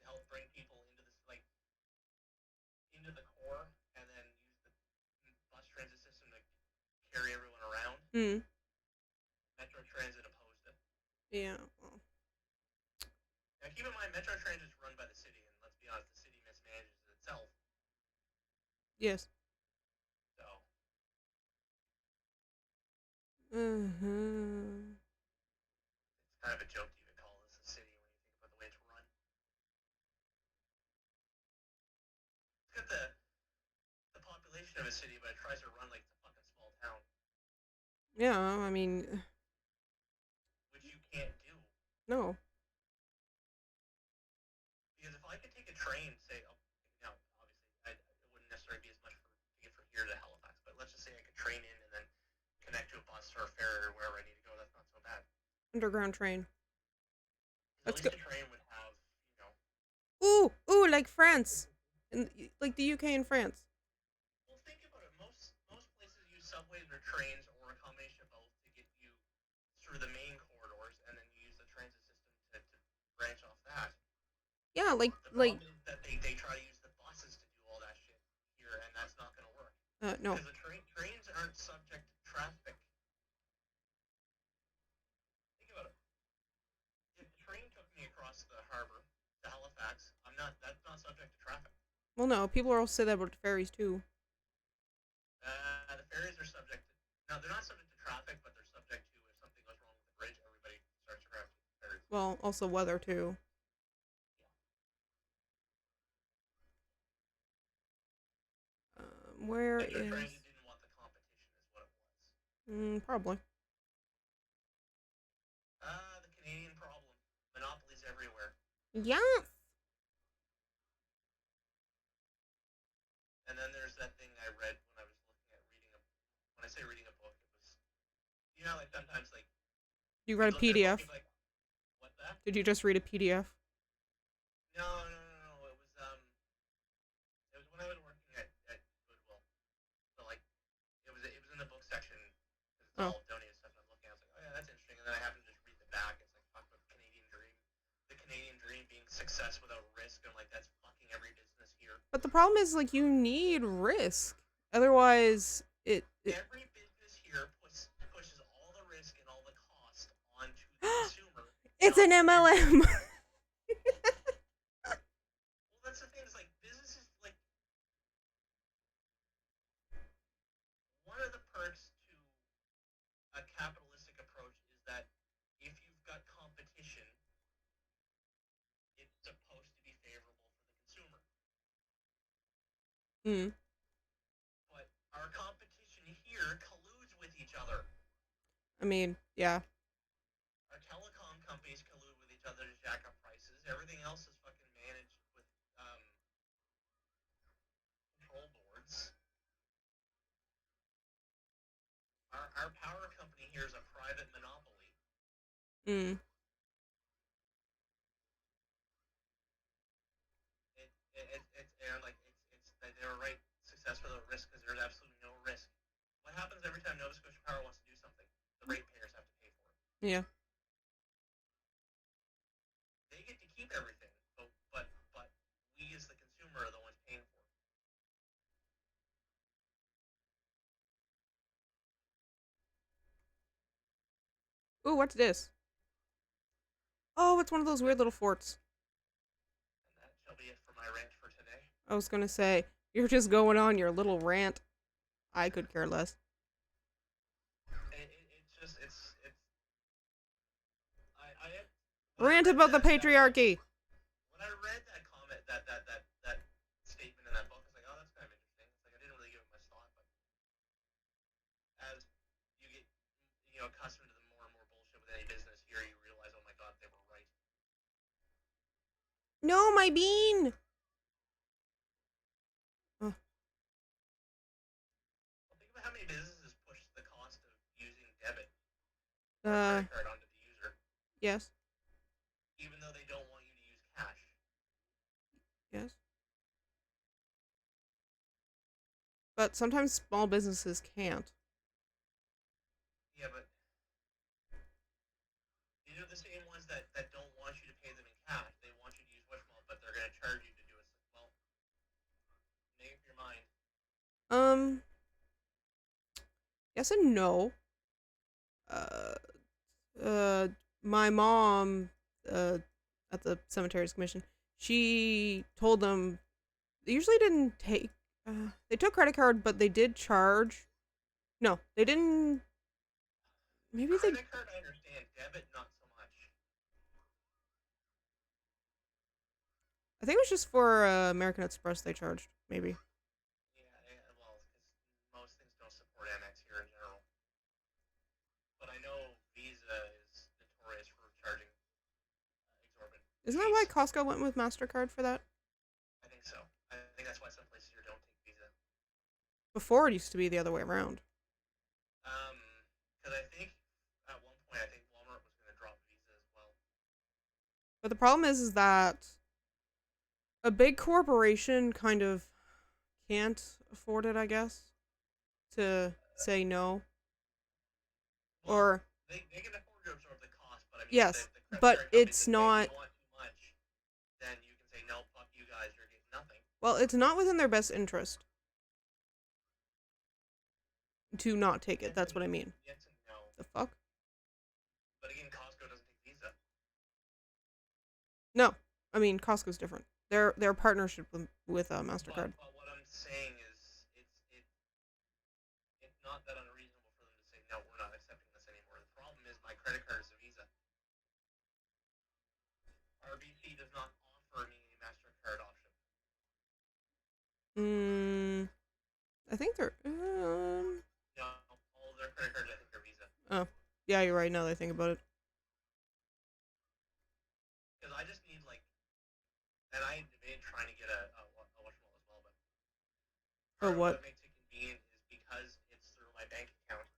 to help bring people into this like into the core, and then use the bus transit system to carry everyone around. Hmm. Metro Transit opposed it. Yeah. Well. Now keep in mind, Metro Transit is run by the city, and let's be honest, the city mismanages it itself. Yes. So. Mm-hmm. It's kind of a joke to even call this a city when you think about the way it's run. It's got the population of a city, but it tries to run like it's a fucking small town. Yeah, I mean, which you can't do. no. Because if I could take a train, say, oh, now obviously it wouldn't necessarily be as much to get from here to Halifax, but let's just say I could train in and then connect to a bus or a ferry or wherever I need to go. That's not so bad. Underground train. Because at Let's go. least a train would have, Ooh, ooh, like France. And like the UK and France. well, think about it. Most places use subways or trains or a combination of both to get you through the main corridors, and then you use the transit system to branch off that. Yeah, The like problem is that they try to use the buses to do all that shit here, and that's not going to work. no. Because the trains aren't subject to traffic. Think about it. If the train took me across the harbor to Halifax, that's not subject to traffic. Well, no, people are also say that about ferries too. The ferries are subject to, no, they're not subject to traffic, but they're subject to if something goes wrong with the bridge, everybody starts to crash the ferries. Well, also weather too. Where Metro is? Transit didn't want the competition, is what it was. Probably. The Canadian problem. Monopolies everywhere. Yes. And then there's that thing I read when I was looking at reading a. When I say reading a book, it was, like sometimes like You you read a look at a book, PDF? you're like, what's that? Did you just read a PDF? No, no, no, no. It was when I was working at Goodwill. So like, it was in the book section because it's Oh. all donated stuff. And I'm looking, I was like, oh yeah, that's interesting. And then I happened to just read the back. It's like talk about the Canadian dream, being success without risk. And I'm like, that's fucking every business here. But the problem is, like, you need risk. Otherwise, Every business here pushes all the risk and all the cost onto the consumer. It's an MLM. Well, that's the thing. Is like businesses like one of the perks to a capitalistic approach is that if you've got competition, it's supposed to be favorable for the consumer. Hmm. But our competition here colludes with each other. I mean, yeah. Our telecom companies collude with each other to jack up prices. Everything else is fucking managed with control boards. Our power company here is a private monopoly. Hmm. They're right success without risk because there's absolutely no risk. What happens every time Nova Scotia Power wants to do something? The ratepayers have to pay for it. Yeah. They get to keep everything, but we as the consumer are the ones paying for it. Ooh, what's this? Oh, it's one of those weird little forts. And that shall be it for my rant for today. I was gonna say, you're just going on your little rant. I could care less. It's just it's I Rant about the patriarchy. When I read that comment, that statement in that book, I was like, oh, that's kind of interesting. It's like I didn't really give it much thought, but as you get accustomed to the more and more bullshit with any business here, you realize, oh my god, they were right. No, my bean. Well, think about how many businesses push the cost of using debit or credit card onto the user. Yes. Even though they don't want you to use cash. Yes. But sometimes small businesses can't. Yeah, but these are the same ones that don't want you to pay them in cash. They want you to use whatchamacallit, but they're going to charge you to do it. Well, make up your mind. Yes and no. Uh, my mom, at the cemeteries commission, she told them they usually didn't take. They took credit card, but they did charge. No, they didn't. Maybe they. Credit card, I understand. Debit, not so much. I think it was just for American Express they charged. Maybe. Yeah, well, because most things don't support Amex here in general. Isn't that why Costco went with MasterCard for that? I think so. I think that's why some places here don't take Visa. Before it used to be the other way around. Because I think at one point I think Walmart was going to drop Visa as well. But the problem is that a big corporation kind of can't afford it, I guess, to say no. Well, Or they can afford to absorb the cost, but I mean, yes, the credit but card companies, it's if not. you want too much, then you can say no, fuck you guys, you're getting nothing. Well, it's not within their best interest to not take it. That's what I mean. Yes and no. The fuck? But again, Costco doesn't take Visa. No, I mean Costco's different. Their partnership with Mastercard. But what I'm saying is, it's not that unreasonable for them to say no, we're not accepting this anymore. The problem is my credit card is a Visa. RBC does not offer me a Mastercard option. I think they're. No, all of their credit cards I think are Visa. Oh, yeah, you're right. Now that I think about it. Because I just need like, and I debated trying to get a whatchamacallit as well, but Oh, what? what makes it convenient is because it's through my bank account.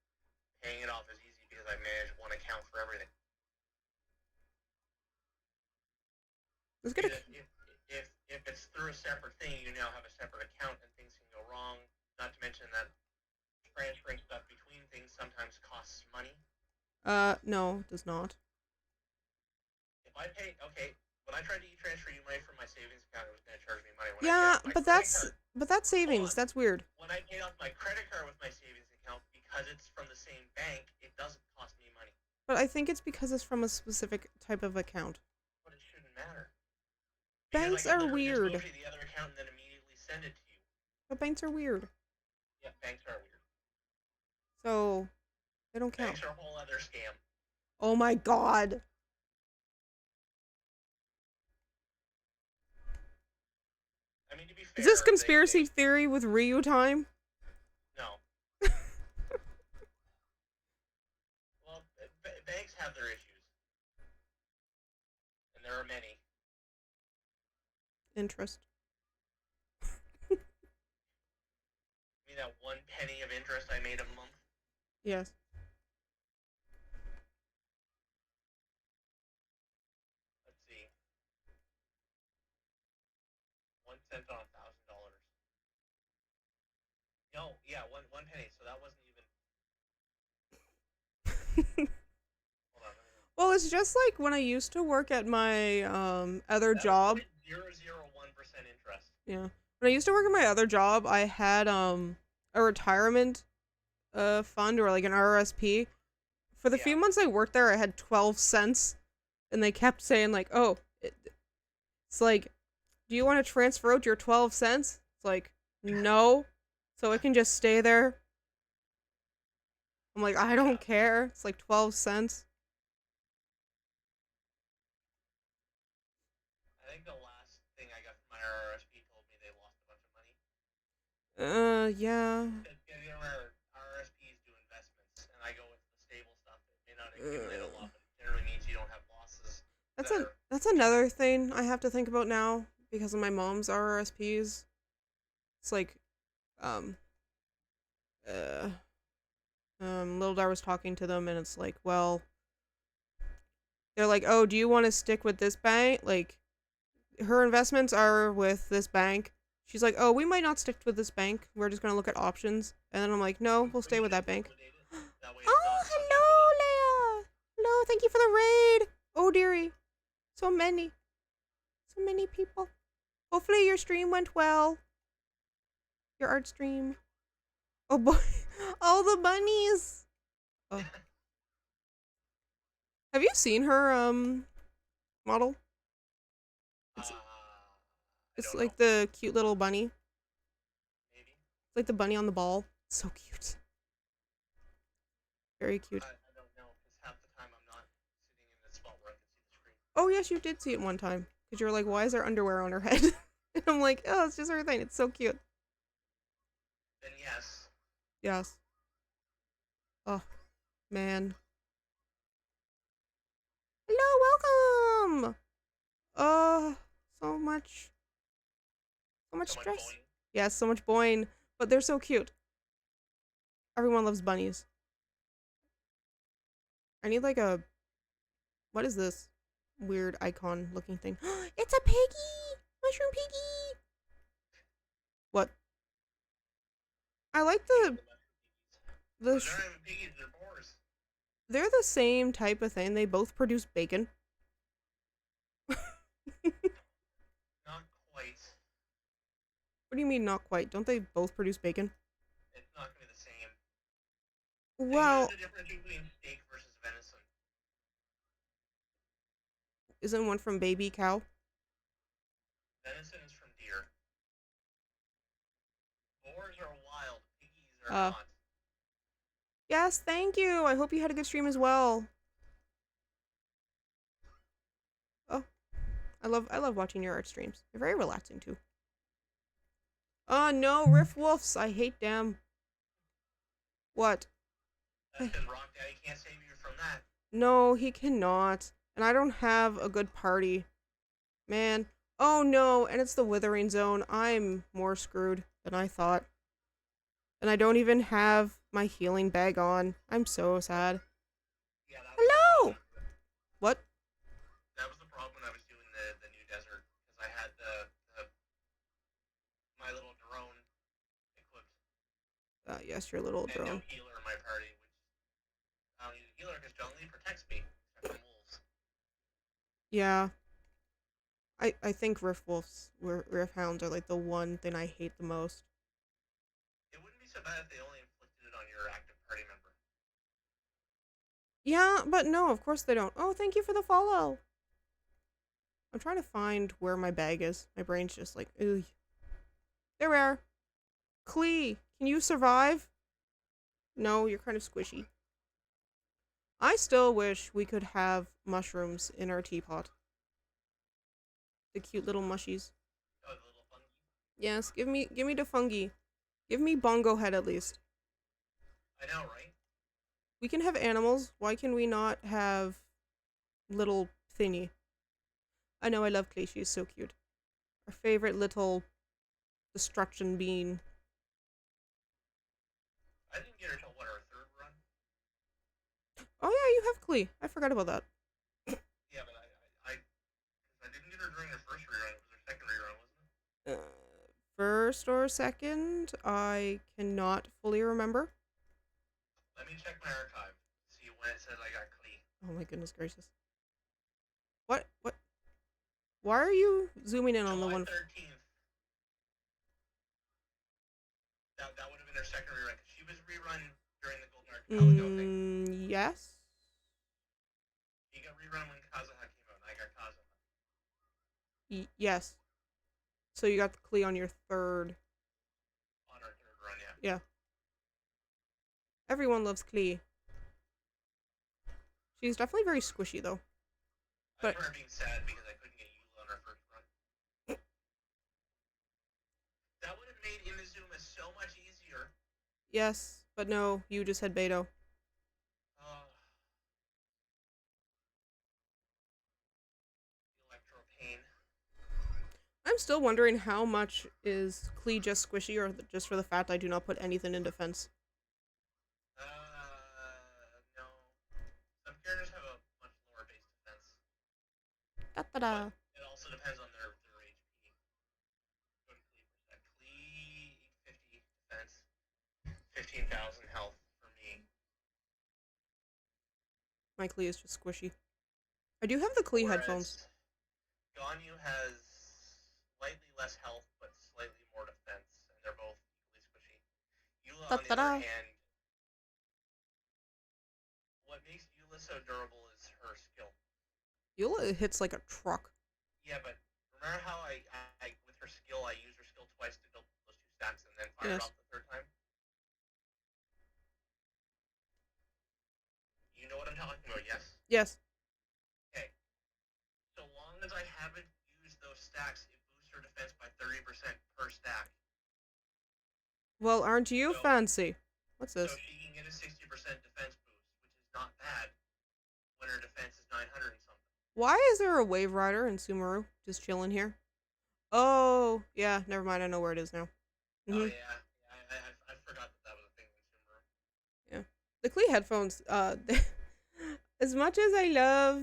Paying it off is easy because I manage one account for everything. Let's get a. If it's through a separate thing, you now have a separate account and things can go wrong. Not to mention that transferring stuff between things sometimes costs money. No, it does not. If I pay, okay, when I tried to transfer you money from my savings account, it was going to charge me money. When Yeah, I paid off my but credit card, that's savings. That's weird. when I paid off my credit card with my savings account, because it's from the same bank, it doesn't cost me money. But I think it's because it's from a specific type of account. But it shouldn't matter. Banks are weird. Just go to the other account and then immediately send it to you. But banks are weird. Yeah, banks are weird. So they don't count. Banks are a whole other scam. Oh my god. I mean, to be fair, Is this conspiracy theory with Ryu time? No. Well, banks have their issues. And there are many. Interest. I mean, that 1 penny of interest I made a month? Yes. Let's see. 1 cent on $1,000. No, yeah, one penny, so that wasn't even... Hold on. Well, it's just like when I used to work at my other job. 0.001% interest. Yeah. When I used to work at my other job, I had a retirement fund or like an RRSP. For the few months I worked there, I had 12 cents, and they kept saying like, "Oh, it's like, do you want to transfer out your 12 cents?" It's like, "No." So it can just stay there. I'm like, I don't care. It's like 12 cents. I think the last thing I got from my RRSP told me they lost a bunch of money. Yeah. RRSPs do investments, and I go with the stable stuff. It may not accumulate a lot, but it generally means you don't have losses. That's another thing I have to think about now because of my mom's RRSPs. It's like, Little Dar was talking to them, and it's like, well, they're like, oh, do you want to stick with this bank? Like, her investments are with this bank. She's like, oh, we might not stick with this bank. We're just gonna look at options. And then I'm like, no, we'll stay with that bank. Oh, hello, Leia. Hello, thank you for the raid. Oh, dearie. So many people. Hopefully your stream went well. Your art stream. Oh boy, all the bunnies. Oh. Have you seen her model? It's like the cute little bunny. Maybe. It's like the bunny on the ball. It's so cute. Very cute. I don't know, because half the time I'm not sitting in the spot where I can see the screen. Oh yes, you did see it one time. Because you were like, why is there underwear on her head? And I'm like, oh, it's just her thing. It's so cute. Then yes. Yes. Oh, man. Hello, welcome! Uh, so much, so much So much stress. bullying. Yeah, so much boing, but they're so cute. Everyone loves bunnies. I need like a, what is this weird icon looking thing? It's a piggy! Mushroom piggy! What? I like You know the, the mushroom piggies. the, But they're not even piggies, they're boars. they're the same type of thing. They both produce bacon. Not quite. What do you mean not quite? Don't they both produce bacon? It's not gonna be the same. So here's Well, the difference between steak versus venison. isn't one from baby cow? Venison is from deer. Boars are wild. Piggies are Uh, not. yes, thank you. I hope you had a good stream as well. Oh, I love watching your art streams. They're very relaxing too. Oh no, Riff Wolves. I hate them. What? That's because Rock Daddy can't save you from that. No, he cannot. And I don't have a good party. Man. Oh no, and it's the Withering Zone. I'm more screwed than I thought. And I don't even have my healing bag on. I'm so sad. Yeah, that was the Hello! problem. What? That was the problem when I was doing the new desert because I had the my little drone equipped Yes, your little and no drone. healer in my party, which I don't need a healer because John Lee protects me except from wolves. Yeah. I think Riff Hounds are like the one thing I hate the most. It wouldn't be so bad if they only inflicted it on your active party member. Yeah, but no, of course they don't. Oh, thank you for the follow. I'm trying to find where my bag is. My brain's just like, ooh. There we are. Klee, can you survive? No, you're kind of squishy. I still wish we could have mushrooms in our teapot. The cute little mushies. Oh, the little fungi. Yes, give me the fungi. Give me Bongo Head at least. I know, right? We can have animals. Why can we not have little thingy? I know I love Klee. She is so cute. Our favorite little destruction being. I didn't get her till what, our third run? Oh yeah, you have Klee. I forgot about that. Yeah, but I didn't get her during her first rerun. It was her second rerun, wasn't it? First or second, I cannot fully remember. Let me check my archive. See when it says I got Klee. Oh my goodness gracious. What? What? Why are you zooming in on the July one? 13th. That would have been her second rerun because she was rerun during the Golden Archipelago thing. Yes. She got rerun when Kazuha came out, and I got Kazuha. Yes. So you got the Klee on your third. On our third run, yeah. Yeah. Everyone loves Klee. She's definitely very squishy though. I But remember being sad because I couldn't get Eula on our first run. That would have made Inazuma so much easier. yes, but no, you just had Beto. Oh, Electro Pain. I'm still wondering how much is Klee just squishy or just for the fact I do not put anything in defense. No. Some characters have a much lower base defense. Da da da. But it also depends on their HP. Go to Klee for a sec. Klee 50 defense. 15,000 health for me. My Klee is just squishy. I do have the Klee Whereas headphones. Ganyu has slightly less health but slightly more defense, and they're both equally squishy. Eula, on the other hand, what makes Eula so durable is her skill. Eula hits like a truck. Yeah, but remember how I with her skill, I use her skill twice to build those two stacks and then fire it Yes. off the third time? You know what I'm talking about, yes? Yes. Okay. So long as I haven't used those stacks, it boosts her defense by 30% per stack. Well, aren't you fancy? What's this? So she can get a 60% defense boost, which is not bad when her defense is 900 and something. Why is there a Wave Rider in Sumeru just chilling here? Oh, yeah, never mind. I know where it is now. Oh Mm-hmm. yeah, I forgot that that was a thing in Subaru. Yeah. The Klee headphones, as much as I love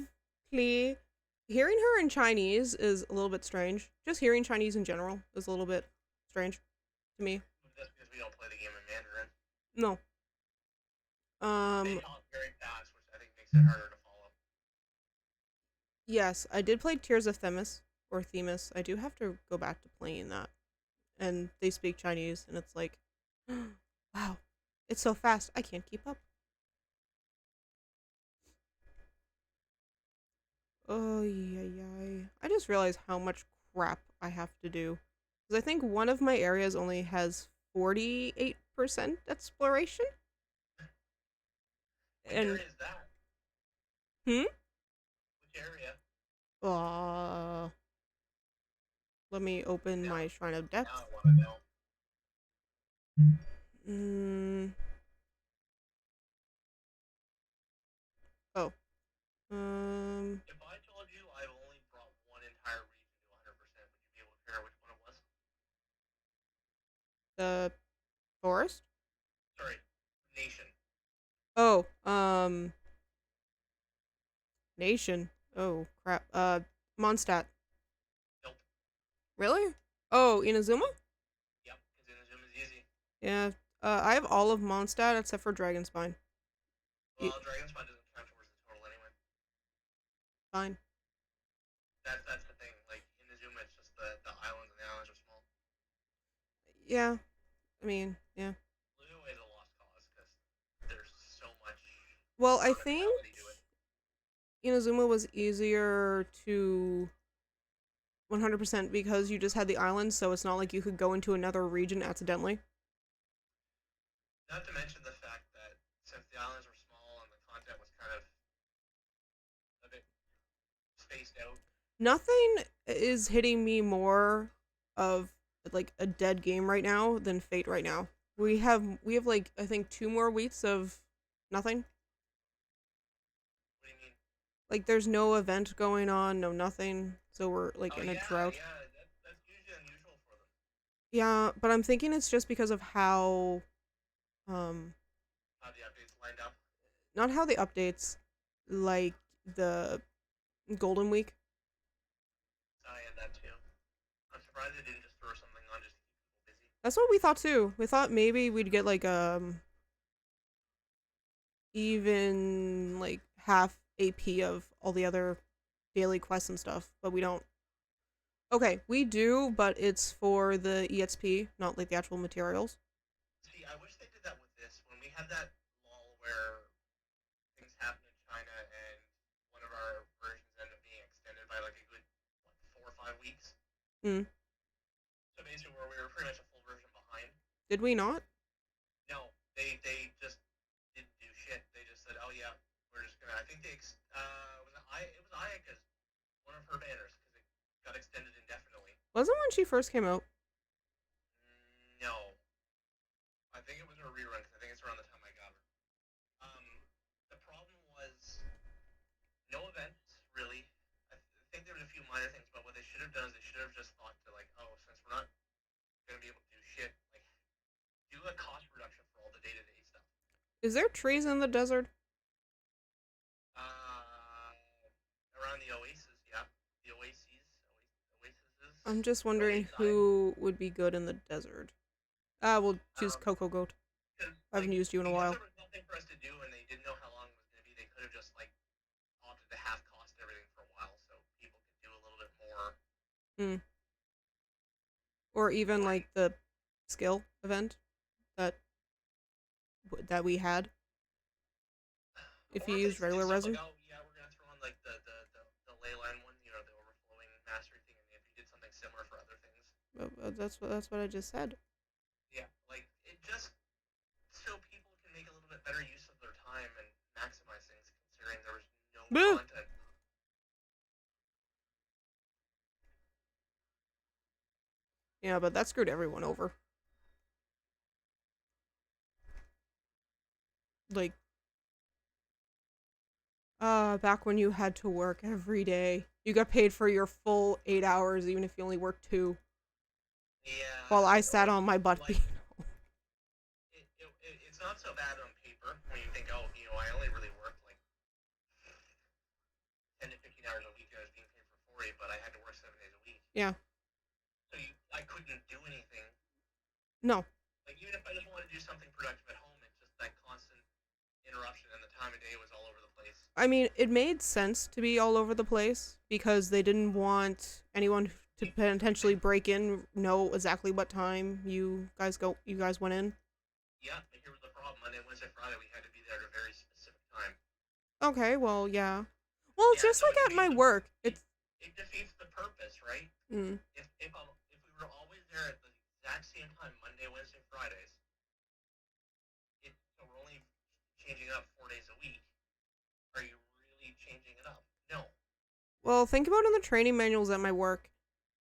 Klee, hearing her in Chinese is a little bit strange. Just hearing Chinese in general is a little bit strange to me. Just because we don't play the game in Mandarin. No. They Um, talk very fast, which I think makes it harder to follow. yes, I did play Tears of Themis, or Themis. I do have to go back to playing that. And they speak Chinese, and it's like, wow, it's so fast, I can't keep up. Oh, yeah, yeah. I just realized how much crap I have to do. Because I think one of my areas only has 48% exploration. Which And, area is that? hmm? Which area? Uh, let me open Now, my Shrine of now Depth. I want to know. Mm, oh, um, If I told you I've only brought one entire region to 100%, would you be able to figure out which one it was? the forest? Sorry, nation. Oh, nation. Oh, crap. Mondstadt. Nope. Really? Oh, Inazuma? Yep, because Inazuma is easy. Yeah. I have all of Mondstadt except for Dragonspine. Y- Well, Dragon's Spine doesn't count towards the total anyway. Fine. That's the thing. Like Inazuma, it's just the islands, and the islands are small. Yeah. I mean, yeah. Liyue is a lost cause because there's so much Well, I think verticality to it. Inazuma was easier to 100% because you just had the islands, so it's not like you could go into another region accidentally. Not to mention the fact that since the islands were small and the content was kind of a bit spaced out. Nothing is hitting me more of like a dead game right now than Fate right now. We have like I think 2 more weeks of nothing. What do you mean? Like there's no event going on, no nothing. So we're like Oh in a yeah, drought. yeah. That's usually unusual for them. Yeah, but I'm thinking it's just because of how um How the updates lined up. not how the updates like the Golden Week. I had that too. I'm surprised they didn't just throw something on just to keep people busy. That's what we thought too. We thought maybe we'd get like even like half AP of all the other daily quests and stuff, but we don't. Okay, we do, but it's for the EXP, not like the actual materials. See, I wish they did that with this. When we had that lull where things happened in China and one of our versions ended up being extended by like a good what, 4 or 5 weeks. Mm. So basically, where we were pretty much a full version behind. Did we not? No, they just didn't do shit. They just said, "Oh yeah, we're just gonna." I think it was Ayaka's one of her banners because it got extended indefinitely. Wasn't when she first came out. No, I think it was her rerun because I think it's around the time I got her. Um, the problem was no events really. I think there was a few minor things, but what they should have done is they should have just thought to like, oh, since we're not gonna be able to do shit, like do a cost reduction for all the day-to-day stuff. Is there trees in the desert? Uh, around the Oasis, yeah, the Oases, I'm just wondering Oasis. who would be good in the desert. Ah, we'll choose Um, Coco Goat. because I haven't like used you in a because while. there was nothing for us to do and they didn't know how long it was gonna be, they could have just like opted to half cost everything for a while so people could do a little bit more. Mm. Or even Like, like the skill event that that we had. If you or if they used regular did stuff like, resin. oh yeah, we're gonna throw in like the ley line one, you know, the overflowing mastery thing, and if you did something similar for other things. That's what I just said. Yeah, like it just so people can make a little bit better use of their time and maximize things, considering there was no Boo! content. Yeah, but that screwed everyone over. Like Back when you had to work every day. You got paid for your full 8 hours, even if you only worked two. While I Yeah, sat on my butt like being. it's not so bad on paper when you think, oh, I only really worked like 10 to 15 hours a week. I was being paid for 40, but I had to work 7 days a week. Yeah. So I couldn't do anything. No. Like even if I just wanted to do something productive at home, it's just that constant interruption, and the time of day was all over the place. I mean, it made sense to be all over the place because they didn't want anyone to potentially break in, know exactly what time you guys went in. Yeah, but here was the problem. Monday, Wednesday, Friday, we had to be there at a very specific time. Okay, well, yeah. Well, it's Yeah, just so like at my work. it defeats the purpose, right? Mm. If we were always there at the exact same time, Monday, Wednesday, Fridays, so we're only changing it up 4 days a week. Are you really changing it up? No. Well, think about in the training manuals at my work.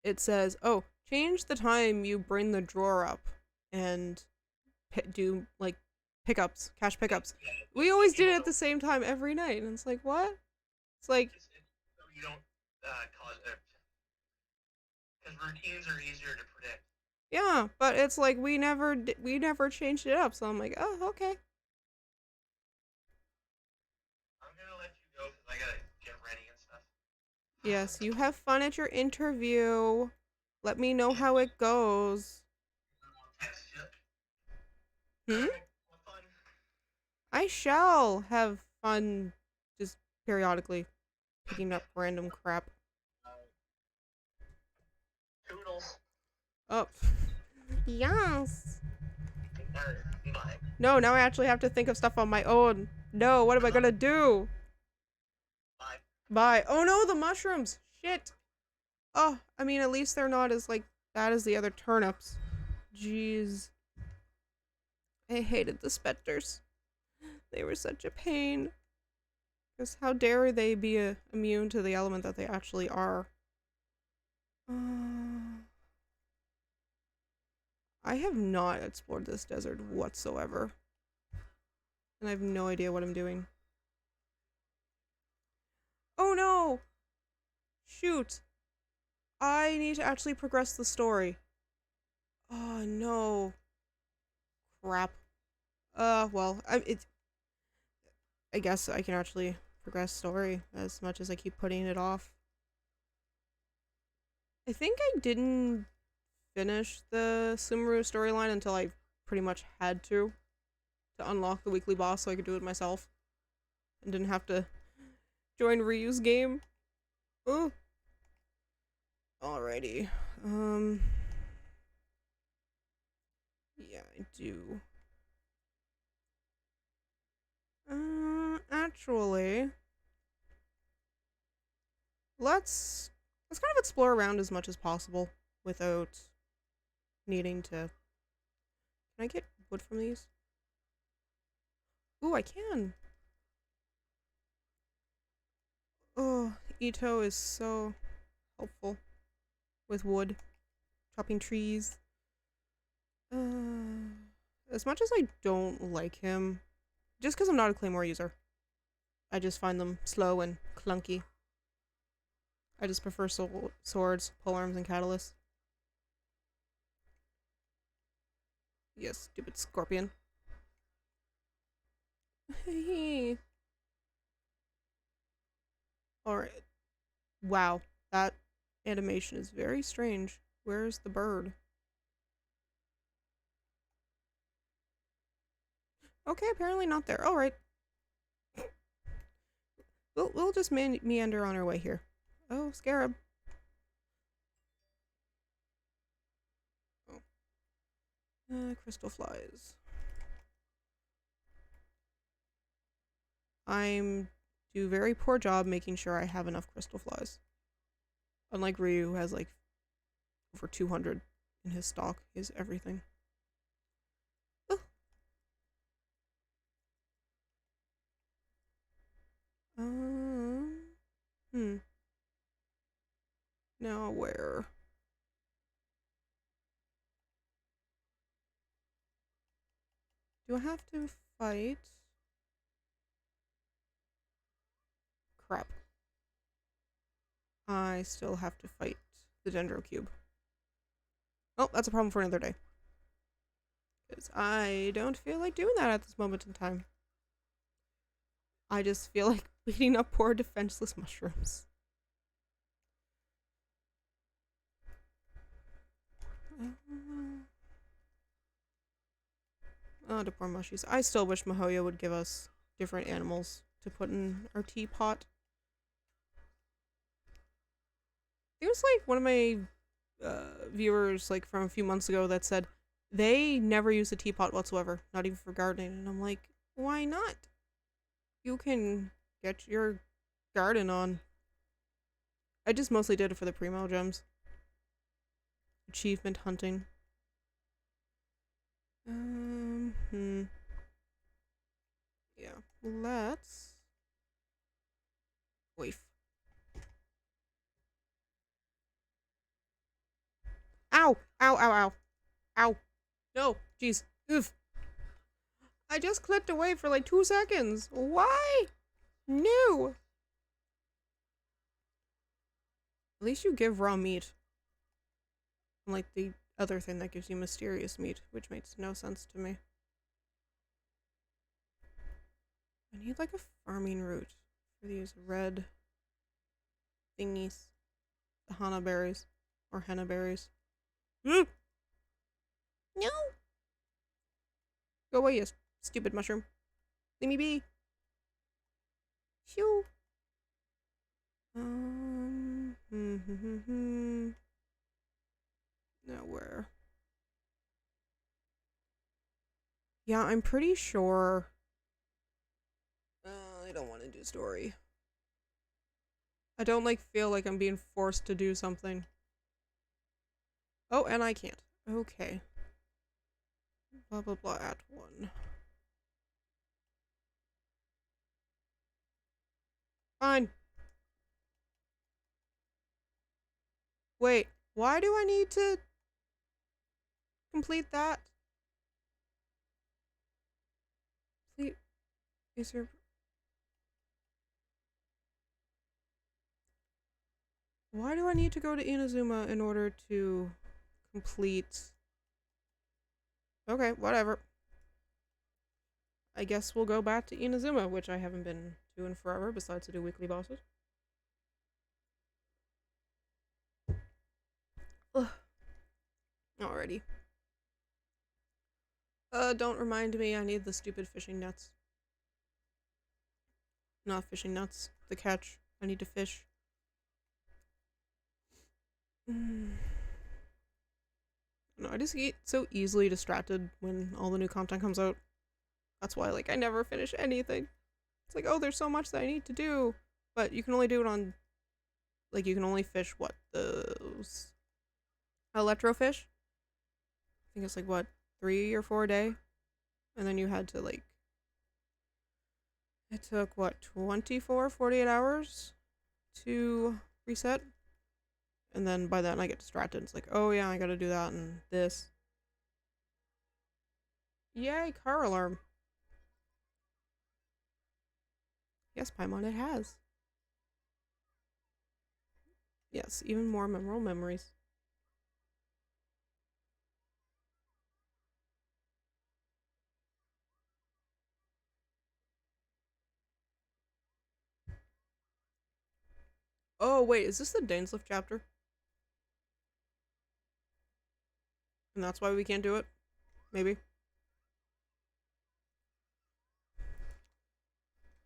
It says, "Oh, change the time you bring the drawer up and do like pickups, cash pickups." Yeah, We always did people it at don't. the same time every night, and it's like, what? It's like, So you don't cause because routines are easier to predict. yeah, but it's like we never changed it up. So I'm like, oh, okay. I'm gonna let you go because I gotta get ready and stuff. Yes, you have fun at your interview. Let me know how it goes. Yes, yep. All Hmm? right, have fun. I shall have fun just periodically picking up random crap. Toodles. Oh. Yes. All right, bye. No, now I actually have to think of stuff on my own. No, what am I gonna do? Bye. Bye. Oh no, the mushrooms. Shit. Oh, I mean, at least they're not as, like, bad as the other turnips. Jeez. I hated the specters. They were such a pain. Because how dare they be immune to the element that they actually are? I have not explored this desert whatsoever. And I have no idea what I'm doing. Oh no! Shoot! I need to actually progress the story. Oh no. Crap. Well, I guess I can actually progress story as much as I keep putting it off. I think I didn't finish the Sumeru storyline until I pretty much had to unlock the weekly boss so I could do it myself and didn't have to join Ryu's game. Ooh. Alrighty. Yeah, I do. Actually, let's kind of explore around as much as possible without needing to. Can I get wood from these? Ooh, I can. Oh, Ito is so helpful with wood, chopping trees. As much as I don't like him, just because I'm not a Claymore user, I just find them slow and clunky. I just prefer swords, polearms, and catalysts. Yes, stupid scorpion. Alright. Wow, that animation is very strange. Where's the bird? Okay, apparently not there. Alright. We'll just meander on our way here. Oh, scarab. Oh. Crystal flies. I'm do a very poor job making sure I have enough crystal flies. Unlike Ryu, who has like over 200 in his stock. He has everything. Oh. Hmm. Now where? Do I have to fight? Crap. I still have to fight the Dendro Cube. Oh, that's a problem for another day. Because I don't feel like doing that at this moment in time. I just feel like beating up poor defenseless mushrooms. Oh, the poor mushies. I still wish MonoChii would give us different animals to put in our teapot. There was like one of my viewers like from a few months ago that said they never use a teapot whatsoever, not even for gardening. And I'm like, why not? You can get your garden on. I just mostly did it for the primo gems. Achievement hunting. Yeah, let's wait. Ow! Ow, ow, ow. Ow. No, jeez. Oof. I just clicked away for like 2 seconds. Why? No. At least you give raw meat. Unlike the other thing that gives you mysterious meat, which makes no sense to me. I need like a farming route for these red thingies. The hana berries. Or henna berries. No! Go away, you stupid mushroom. Leave me be. Shoo. Now where? Yeah, I'm pretty sure. I don't want to do story. I don't like feel like I'm being forced to do something. Oh, and I can't. Okay. Blah blah blah at 1. Fine. Wait, why do I need to complete that? Complete. Is there... Why do I need to go to Inazuma in order to complete... Okay, whatever. I guess we'll go back to Inazuma, which I haven't been doing forever, besides to do weekly bosses. Ugh. Alrighty. Don't remind me, I need the stupid fishing nets. Not fishing nets. The catch. I need to fish. No, I just get so easily distracted when all the new content comes out. That's why, like, I never finish anything. It's like, oh, there's so much that I need to do. But you can only do it on... Like, you can only fish, what? Those... Electrofish? I think it's like, what? 3 or 4 a day? And then you had to, like... It took, what? 24, 48 hours to reset? And then by then I get distracted. It's like, oh yeah, I gotta do that and this. Yay, car alarm. Yes, Paimon, it has. Yes, even more memorable memories. Oh, wait, is this the Dainslift chapter? And that's why we can't do it? Maybe.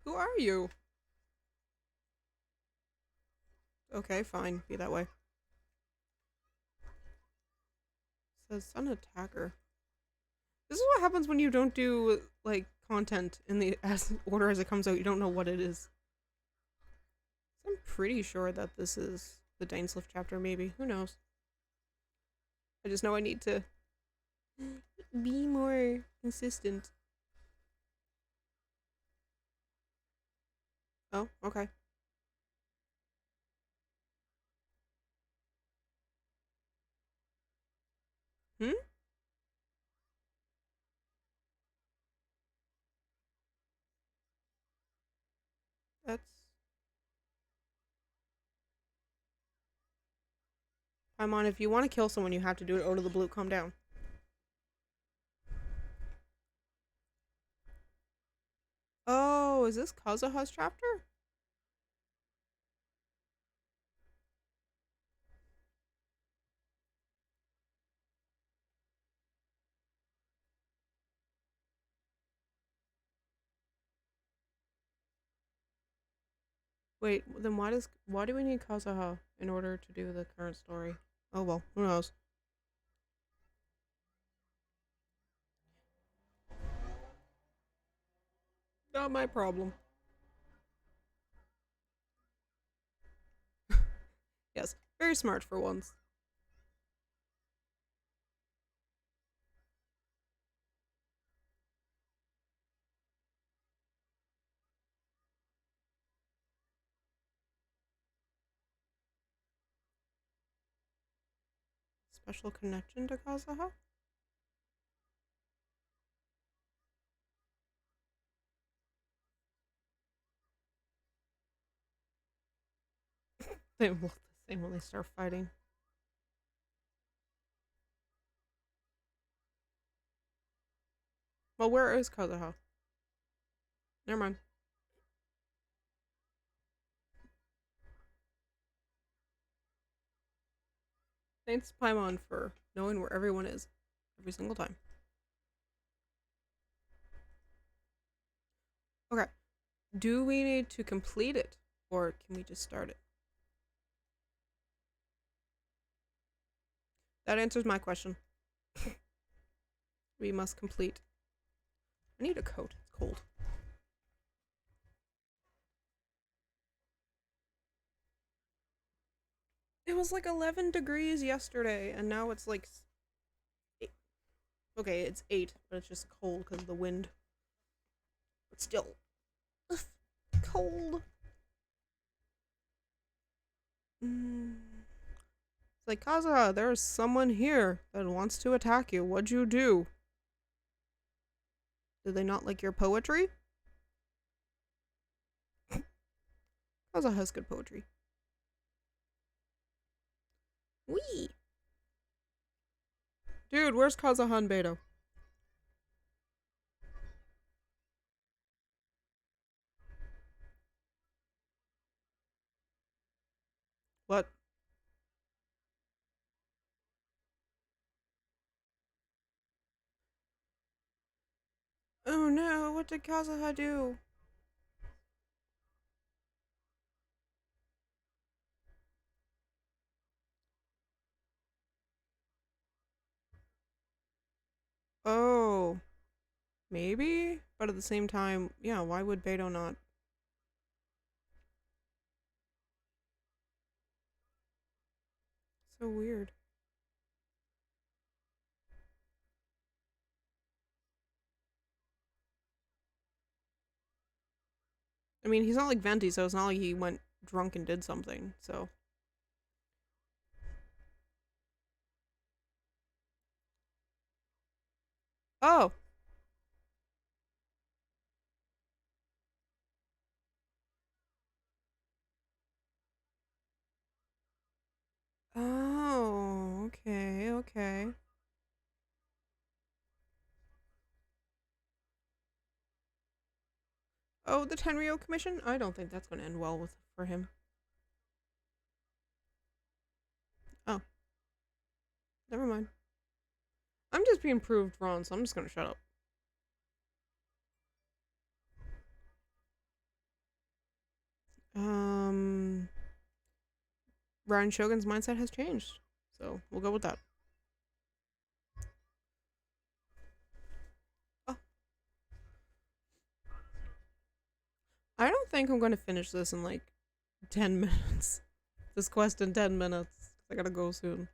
Who are you? Okay, fine. Be that way. It says Sun Attacker. This is what happens when you don't do, like, content in the order as it comes out. You don't know what it is. I'm pretty sure that this is the Dainslift chapter, maybe. Who knows? I just know I need to be more consistent. Oh, okay. Hmm? That's... Paimon, if you want to kill someone, you have to do it. Oda the Blue, calm down. Oh, is this Kazuha's chapter? Wait, then why do we need Kazuha in order to do the current story? Oh well, who knows? Not my problem. Yes, very smart for once. Special connection to Kazuha? They look the same when they start fighting. Well, where is Kazuha? Never mind. Thanks Paimon for knowing where everyone is every single time. Okay. Do we need to complete it? Or can we just start it? That answers my question. We must complete. I need a coat. It's cold. It was like 11 degrees yesterday, and now it's like 8. Okay, it's 8, but it's just cold because of the wind. But still, ugh, cold. It's like, Kazuha, there's someone here that wants to attack you. What'd you do? Did they not like your poetry? Kazuha has good poetry. Wee! Dude, where's Kazuha and Beto? What? Oh no, what did Kazuha do? Oh, maybe? But at the same time, yeah, why would Beto not? So weird. I mean, he's not like Venti, so it's not like he went drunk and did something, so. Oh! Oh, okay, okay. Oh, the Tenryo Commission? I don't think that's gonna end well for him. Oh, never mind. I'm just being proved wrong, so I'm just gonna shut up. Um, Ryan Shogun's mindset has changed, so we'll go with that. Oh, I don't think I'm gonna finish this in like 10 minutes. This quest in 10 minutes. I gotta go soon.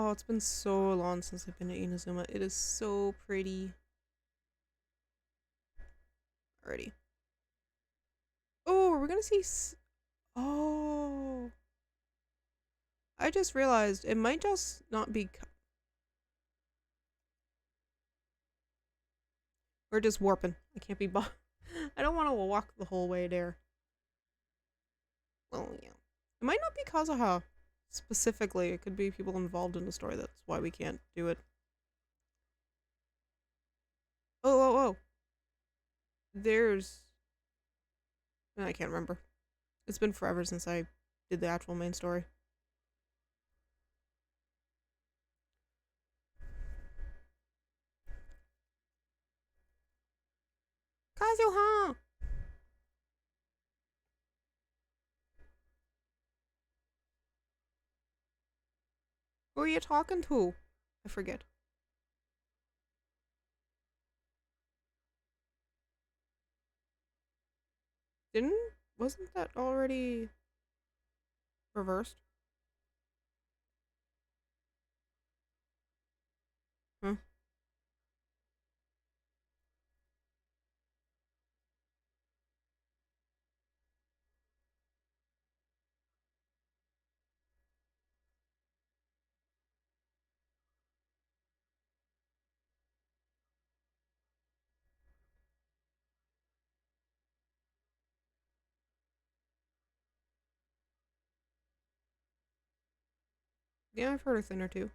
Oh, it's been so long since I've been to Inazuma. It is so pretty. Already. Oh, are we gonna see? Oh, I just realized it might just not be. We're just warping. I can't be. I don't want to walk the whole way there. Oh yeah. It might not be Kazuha specifically. It could be people involved in the story. That's why we can't do it. Oh, oh, oh. There's. I can't remember. It's been forever since I did the actual main story. Kazuha! Who are you talking to? I forget. Didn't. Wasn't that already reversed? Huh? Yeah, I've heard a thing or two.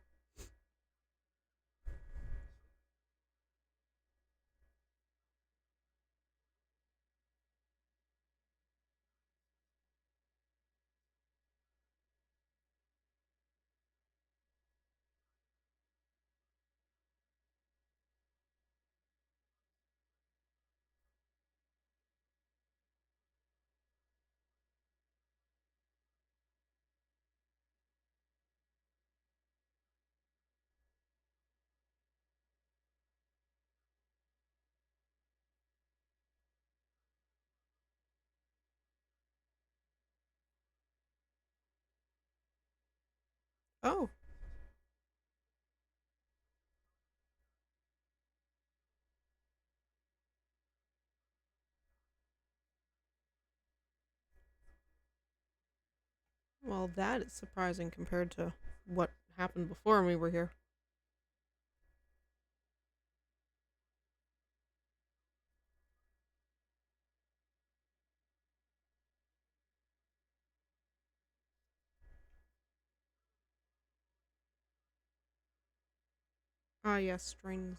Oh. Well, that is surprising compared to what happened before we were here. Ah, yes, strings.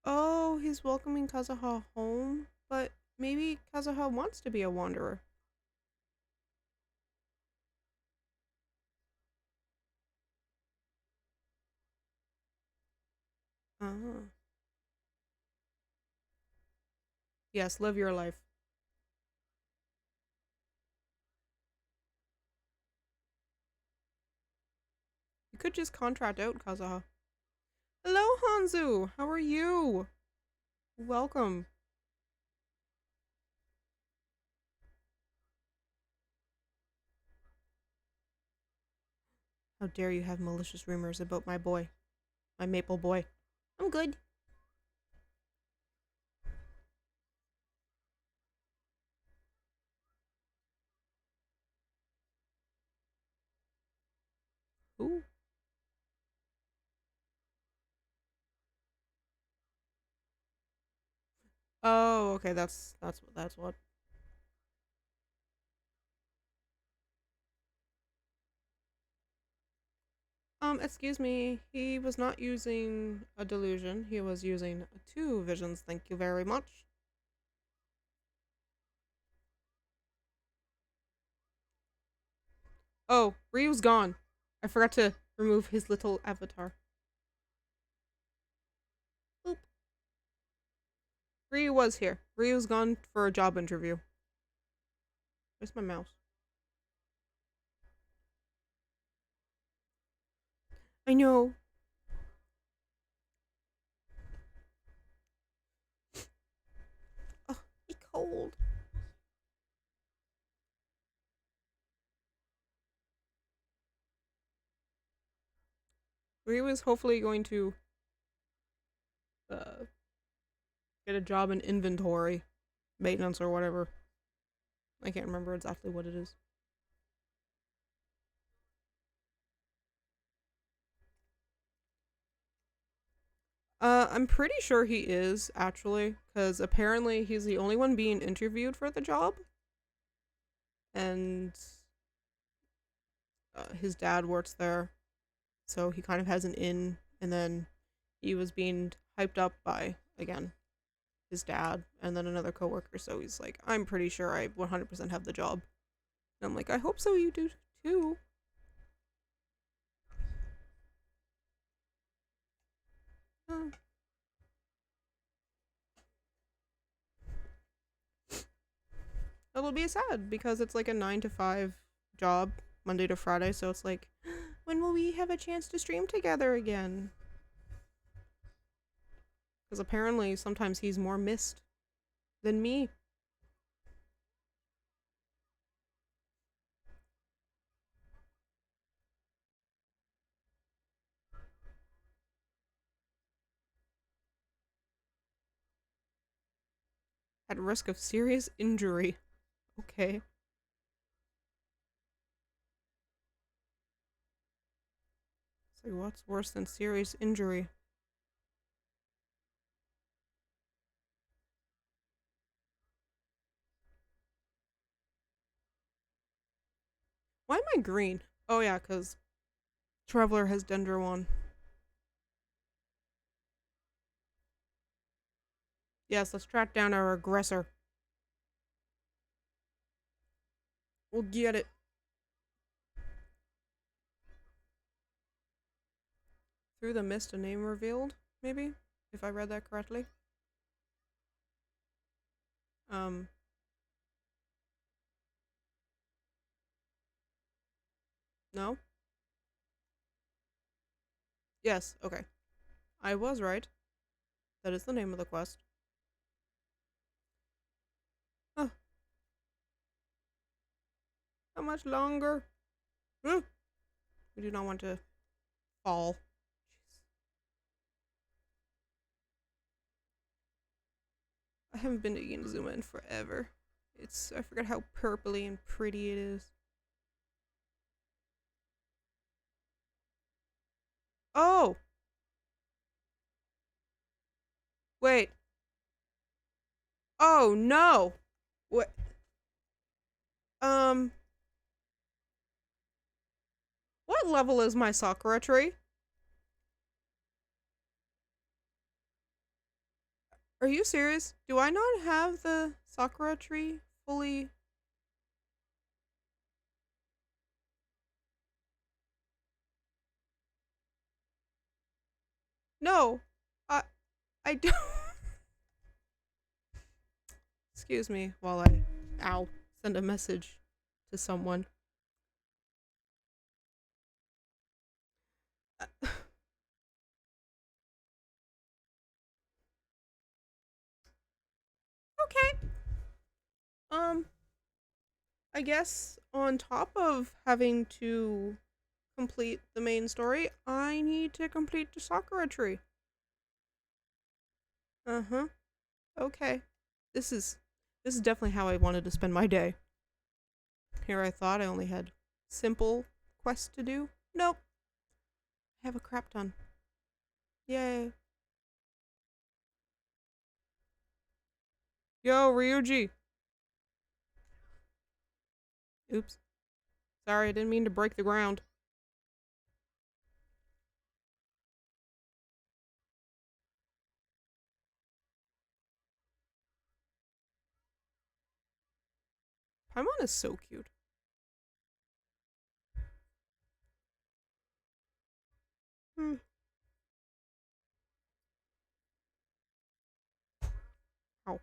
Oh, he's welcoming Kazuha home, but maybe Kazuha wants to be a wanderer. Ah. Yes, live your life. You could just contract out Kazuha. Hello, Hanzu! How are you? Welcome. How dare you have malicious rumors about my boy, my maple boy. I'm good. Ooh. Oh, okay, that's what. Excuse me. He was not using a delusion. He was using two visions. Thank you very much. Oh, Ryu's gone. I forgot to remove his little avatar. Oop. Ryu was here. Ryu's gone for a job interview. Where's my mouse? I know. Oh, he cold. Ryu is hopefully going to uh, get a job in inventory, maintenance or whatever. I can't remember exactly what it is. I'm pretty sure he is, actually, because apparently he's the only one being interviewed for the job, and his dad works there, so he kind of has an in, and then he was being hyped up by, again, his dad, and then another coworker, so he's like, I'm pretty sure I 100% have the job. And I'm like, I hope so you do, too. Uh, It'll be sad, because it's like a 9 to 5 job, Monday to Friday, so it's like, when will we have a chance to stream together again? Because apparently sometimes he's more missed than me. At risk of serious injury. Okay. It's like, what's worse than serious injury? Why am I green? Oh yeah, because Traveler has Dendro on. Yes, let's track down our aggressor. We'll get it. Through the mist, a name revealed, maybe? If I read that correctly. Um, no? Yes, okay. I was right. That is the name of the quest. Oh, how much longer? We do not want to fall. Jeez. I haven't been to Inazuma in forever. I forgot how purpley and pretty it is. Oh! Wait. Oh no! What? Um, what level is my Sakura tree? Are you serious? Do I not have the Sakura tree fully? No. I I don't. Excuse me while I send a message to someone. Okay. Um, I guess on top of having to complete the main story, I need to complete the Sakura tree. Uh-huh. Okay. This is this is definitely how I wanted to spend my day. Here I thought I only had simple quests to do. Nope. I have a crap ton. Yay. Yo, Ryuji. Oops. Sorry, I didn't mean to break the ground. Paimon is so cute. Hmm. Ow.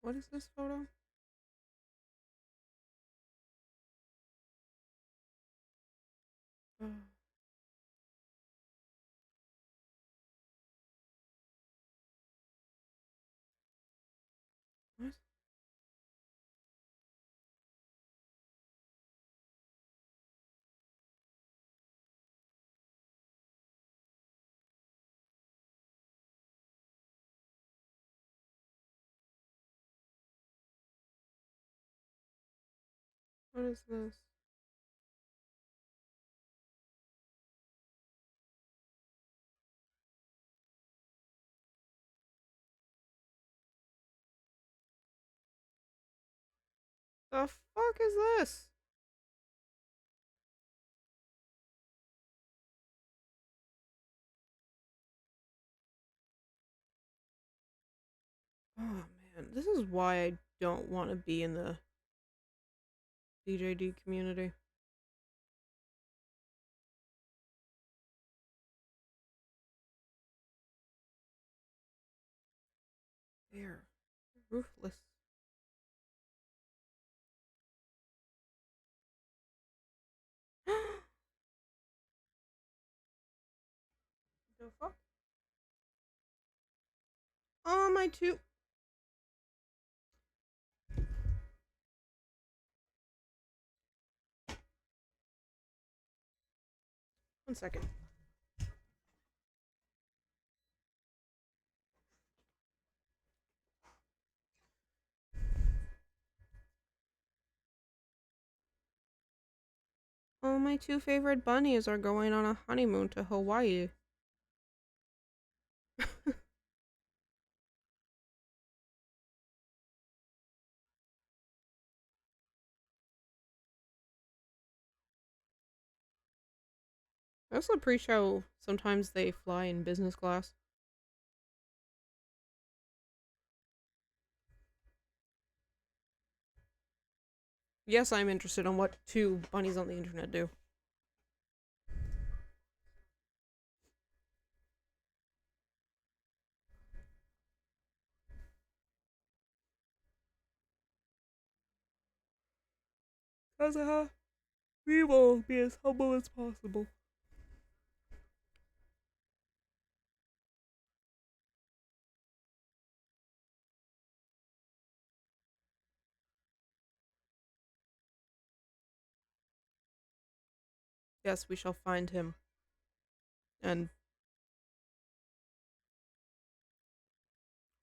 What is this photo? Uh, what? What is this? The fuck is this? Oh man, this is why I don't want to be in the DJD community. They're ruthless. The fuck? Oh, my two. One second. Oh, my two favorite bunnies are going on a honeymoon to Hawaii. I also appreciate how sometimes they fly in business class. Yes, I'm interested on what two bunnies on the internet do. We will be as humble as possible. Yes, we shall find him and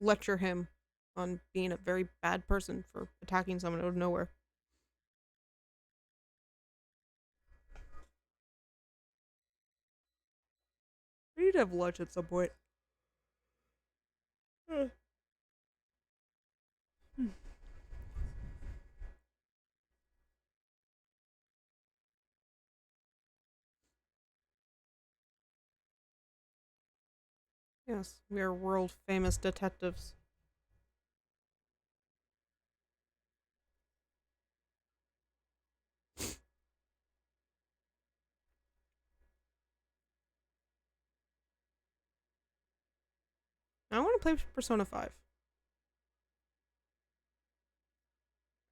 lecture him on being a very bad person for attacking someone out of nowhere. We need to have lunch at some point. Yes, we are world famous detectives. I want to play Persona 5.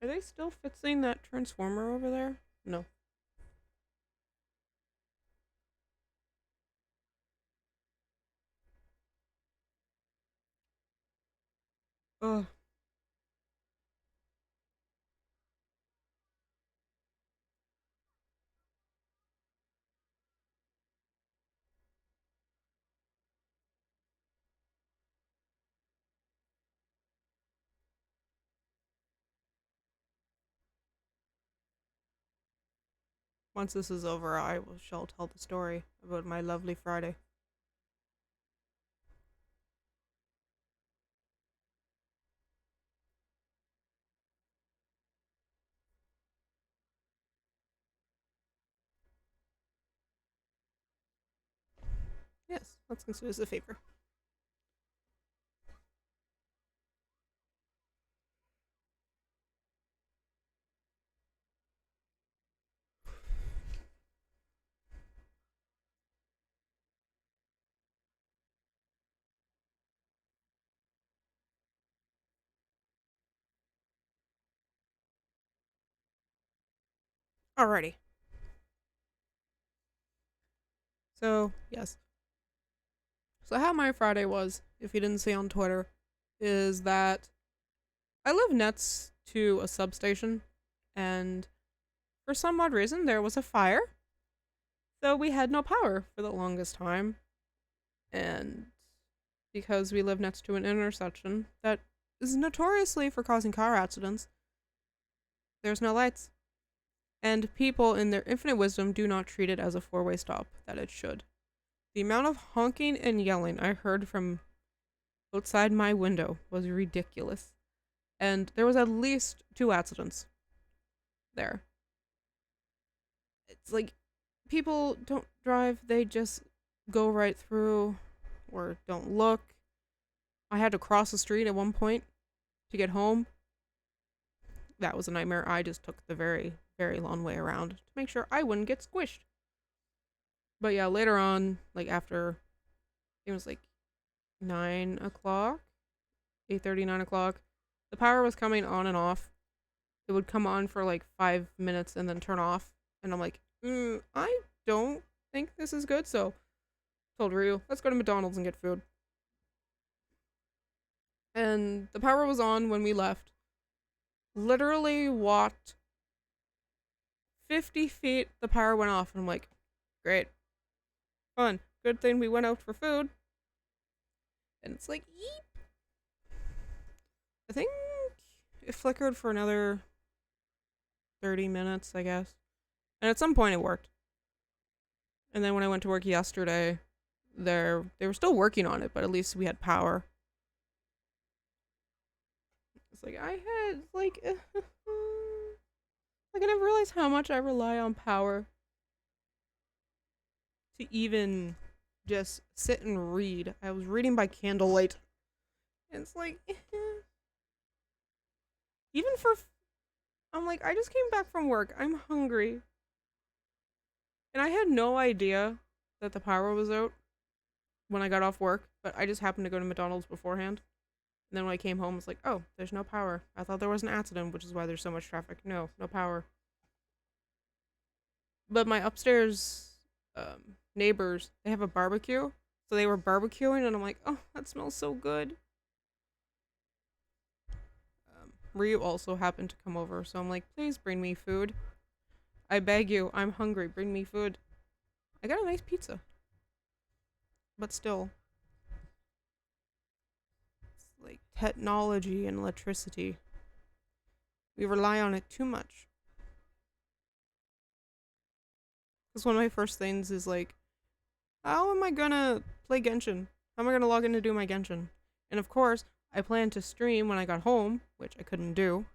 Are they still fixing that transformer over there? No. Ugh. Once this is over, shall tell the story about my lovely Friday. Yes, let's consider this a favor. Alrighty. So, yes. So, how my Friday was, if you didn't see on Twitter, is that I live next to a substation, and for some odd reason, there was a fire. So, we had no power for the longest time. And because we live next to an intersection that is notoriously for causing car accidents, there's no lights. And people, in their infinite wisdom, do not treat it as a four-way stop that it should. The amount of honking and yelling I heard from outside my window was ridiculous. And there was at least 2 accidents there. It's like people don't drive, they just go right through or don't look. I had to cross the street at one point to get home. That was a nightmare. I just took the very, very long way around to make sure I wouldn't get squished. But yeah, later on, like after it was like 9 o'clock, 8:30, 9 o'clock, the power was coming on and off. It would come on for like 5 minutes and then turn off. And I'm like, I don't think this is good. So told Ryu, let's go to McDonald's and get food. And the power was on when we left. Literally walked 50 feet, the power went off. And I'm like, great. Fun. Good thing we went out for food. And it's like, yeep. I think it flickered for another 30 minutes, I guess. And at some point it worked. And then when I went to work yesterday, they were still working on it, but at least we had power. It's like I had like I never realized how much I rely on power to even just sit and read. I was reading by candlelight. And it's like even for I'm like, I just came back from work. I'm hungry. And I had no idea that the power was out when I got off work, but I just happened to go to McDonald's beforehand. And then when I came home, it's like, oh, there's no power. I thought there was an accident, which is why there's so much traffic. No power. But my upstairs neighbors, they have a barbecue. So they were barbecuing, and I'm like, oh, that smells so good. Ryu also happened to come over, so I'm like, please bring me food. I beg you, I'm hungry, bring me food. I got a nice pizza. But still. It's like technology and electricity. We rely on it too much. Because one of my first things is like, how am I gonna play Genshin? How am I gonna log in to do my Genshin? And of course, I planned to stream when I got home, which I couldn't do.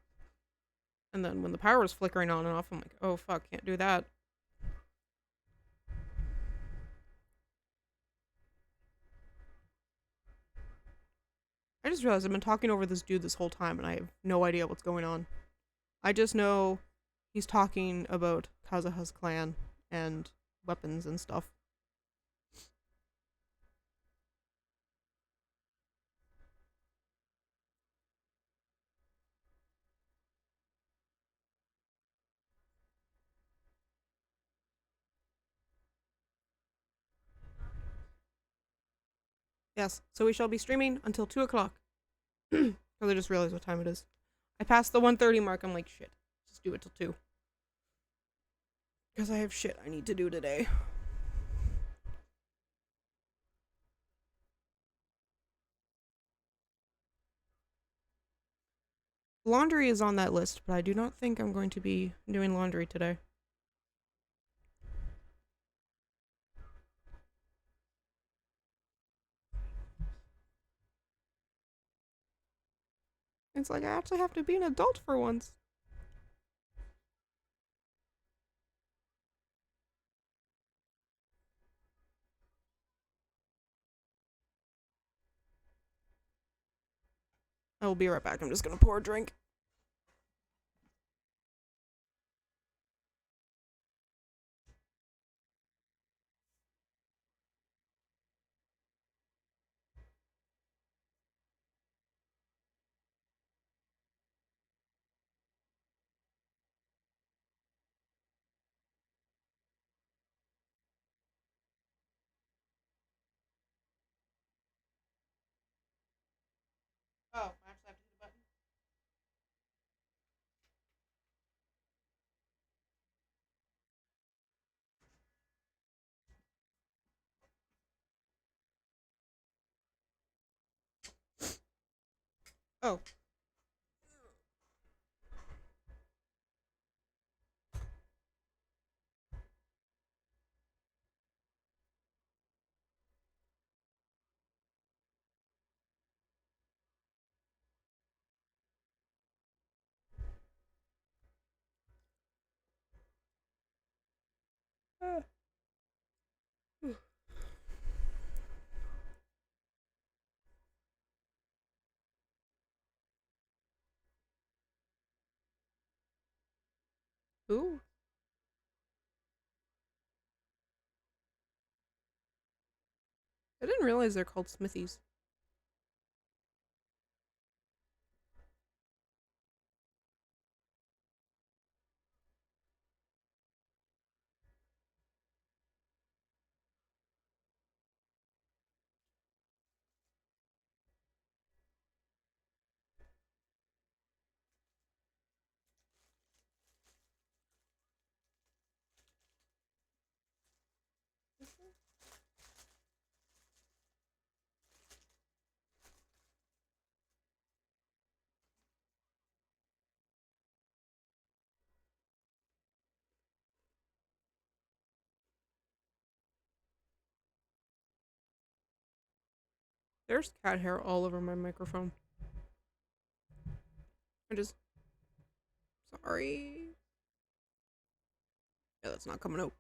And then when the power was flickering on and off, I'm like, oh fuck, can't do that. I just realized I've been talking over this dude this whole time and I have no idea what's going on. I just know he's talking about Kazuha's clan and weapons and stuff. Yes, so we shall be streaming until 2 o'clock. Because I just realized what time it is. I passed the 1:30 mark, I'm like, shit, just do it till 2. Because I have shit I need to do today. Laundry is on that list, but I do not think I'm going to be doing laundry today. It's like I actually have to be an adult for once. I will be right back. I'm just gonna pour a drink. Oh, I actually have to hit a button. Oh. Ooh. I didn't realize they're called smithies. There's cat hair all over my microphone. I just sorry. Yeah, that's not coming out.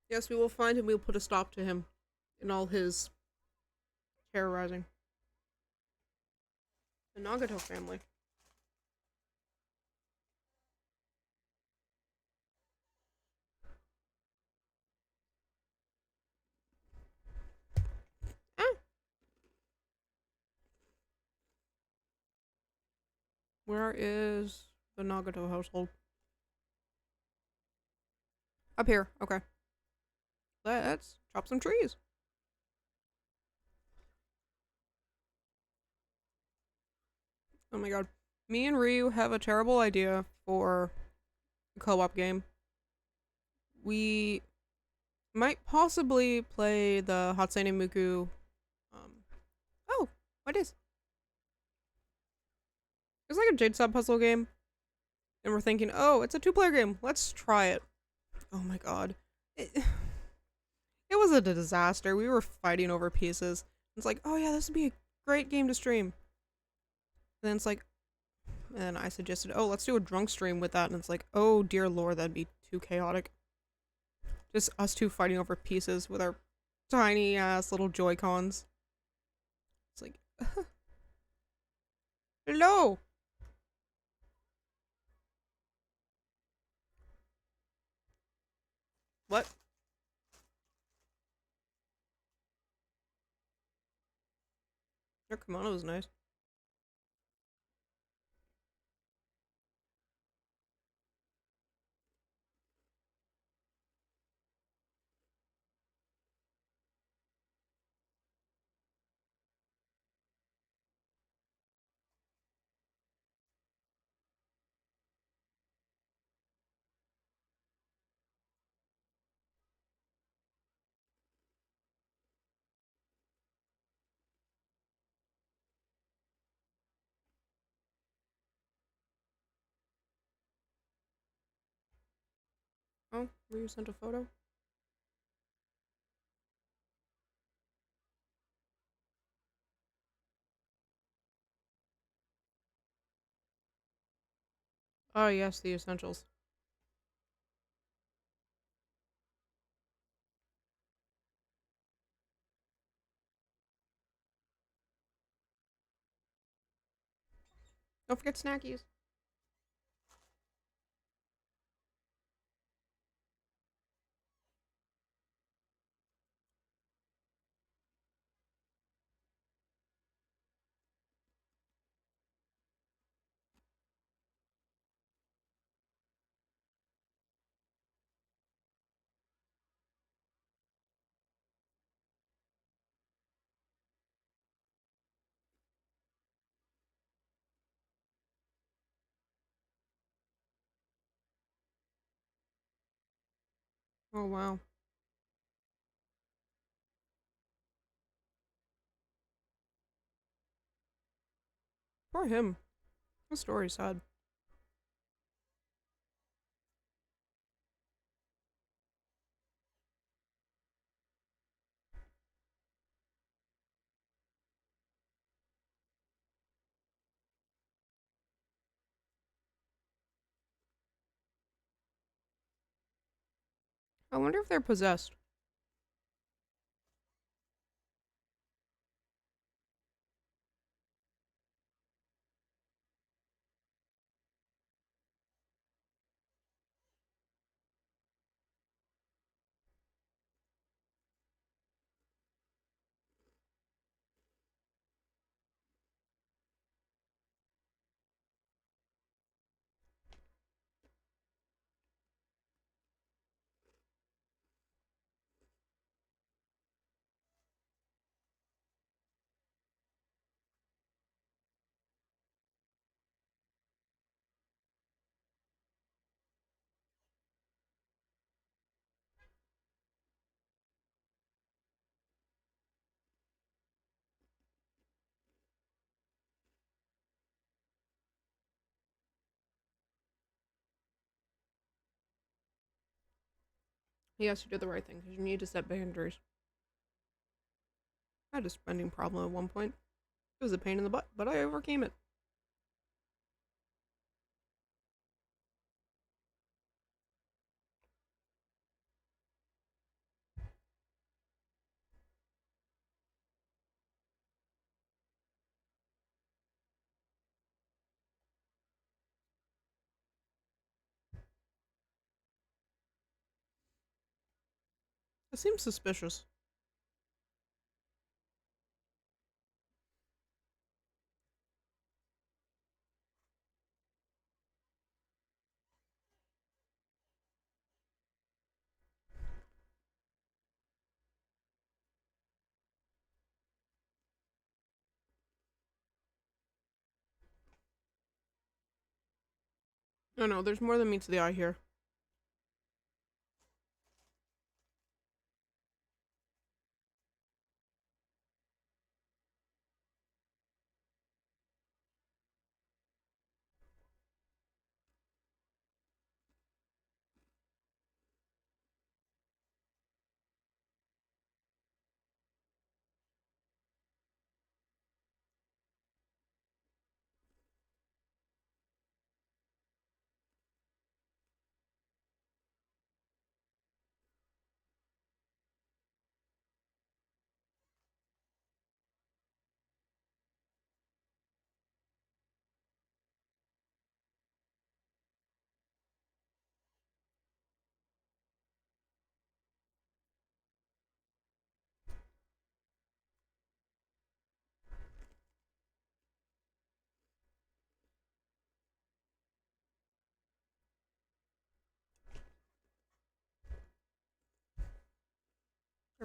Yes, we will find him. We'll put a stop to him in all his terrorizing. The Nagato family. Ah, where is the Nagato household? Up here. Okay. Let's chop some trees. Oh my god. Me and Ryu have a terrible idea for a co-op game. We might possibly play the Hatsune Miku. Oh, what is? It's like a Jade puzzle game, and we're thinking, oh, it's a 2-player game. Let's try it. Oh my god, it was a disaster. We were fighting over pieces. It's like, oh yeah, this would be a great game to stream. And then it's like, and I suggested, oh, let's do a drunk stream with that. And it's like, oh dear lord, that'd be too chaotic. Just us two fighting over pieces with our tiny ass little Joy-Cons. It's like, hello. What? Your kimono is nice. Oh, Ryu sent a photo? Oh yes, the essentials. Don't forget snackies. Oh wow. Poor him. The story's sad. I wonder if they're possessed. Yes, you did the right thing because you need to set boundaries. I had a spending problem at one point. It was a pain in the butt, but I overcame it. It seems suspicious. No, no, there's more than meets the eye here.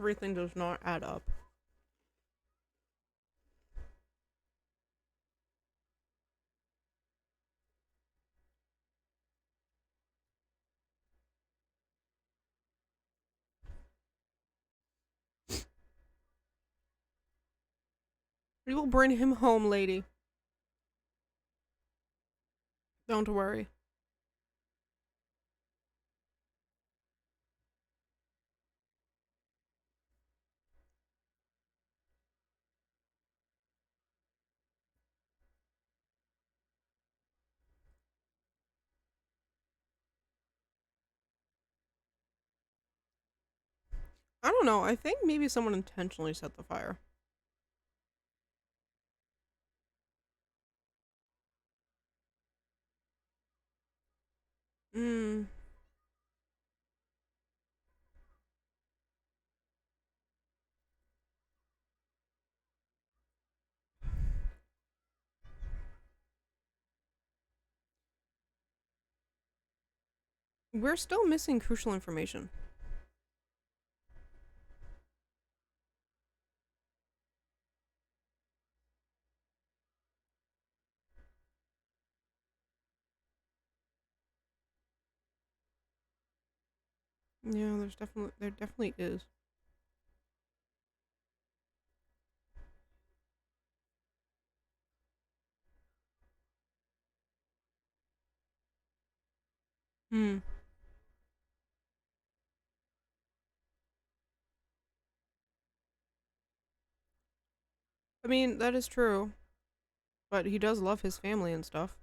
Everything does not add up. We will bring him home, lady. Don't worry. I don't know. I think maybe someone intentionally set the fire. Hmm. We're still missing crucial information. Yeah, there definitely is. Hmm. I mean, that is true. But he does love his family and stuff.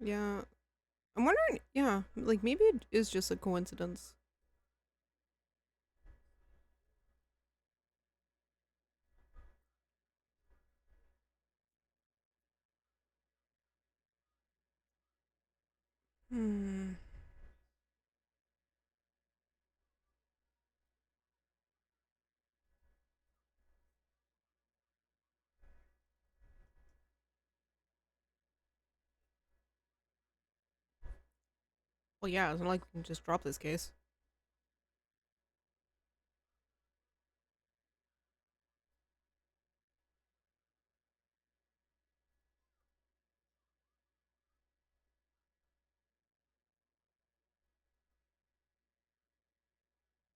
Yeah. I'm wondering, yeah, like maybe it is just a coincidence. Hmm. Well, yeah, it's not like we can just drop this case.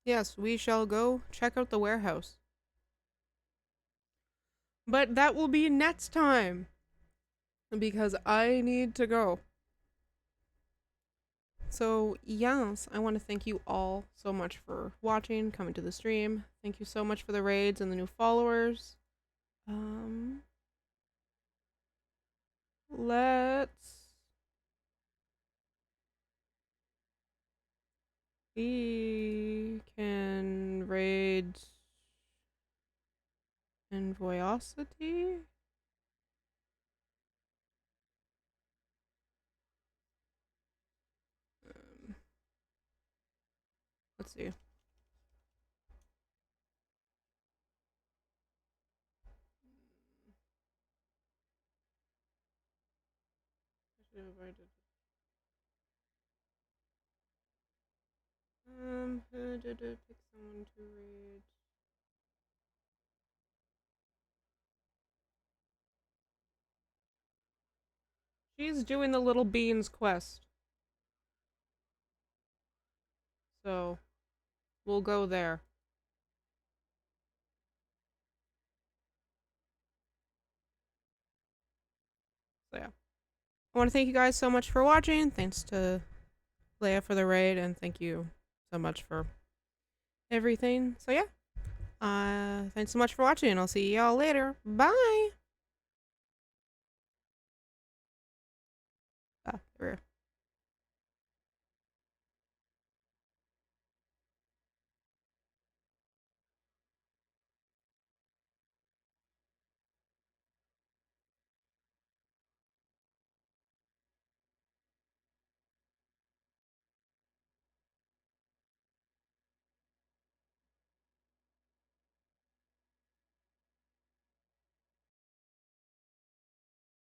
Yes, we shall go check out the warehouse. But that will be next time because I need to go. So, yes, I want to thank you all so much for watching, coming to the stream. Thank you so much for the raids and the new followers. Um, let's we can raid Envoyosity. Um, let's see. Pick someone to raid. She's doing the little beans quest. So, we'll go there. So, yeah. I want to thank you guys so much for watching. Thanks to Leia for the raid, and thank you so much for everything. So, yeah. Thanks so much for watching. I'll see y'all later. Bye. There we go.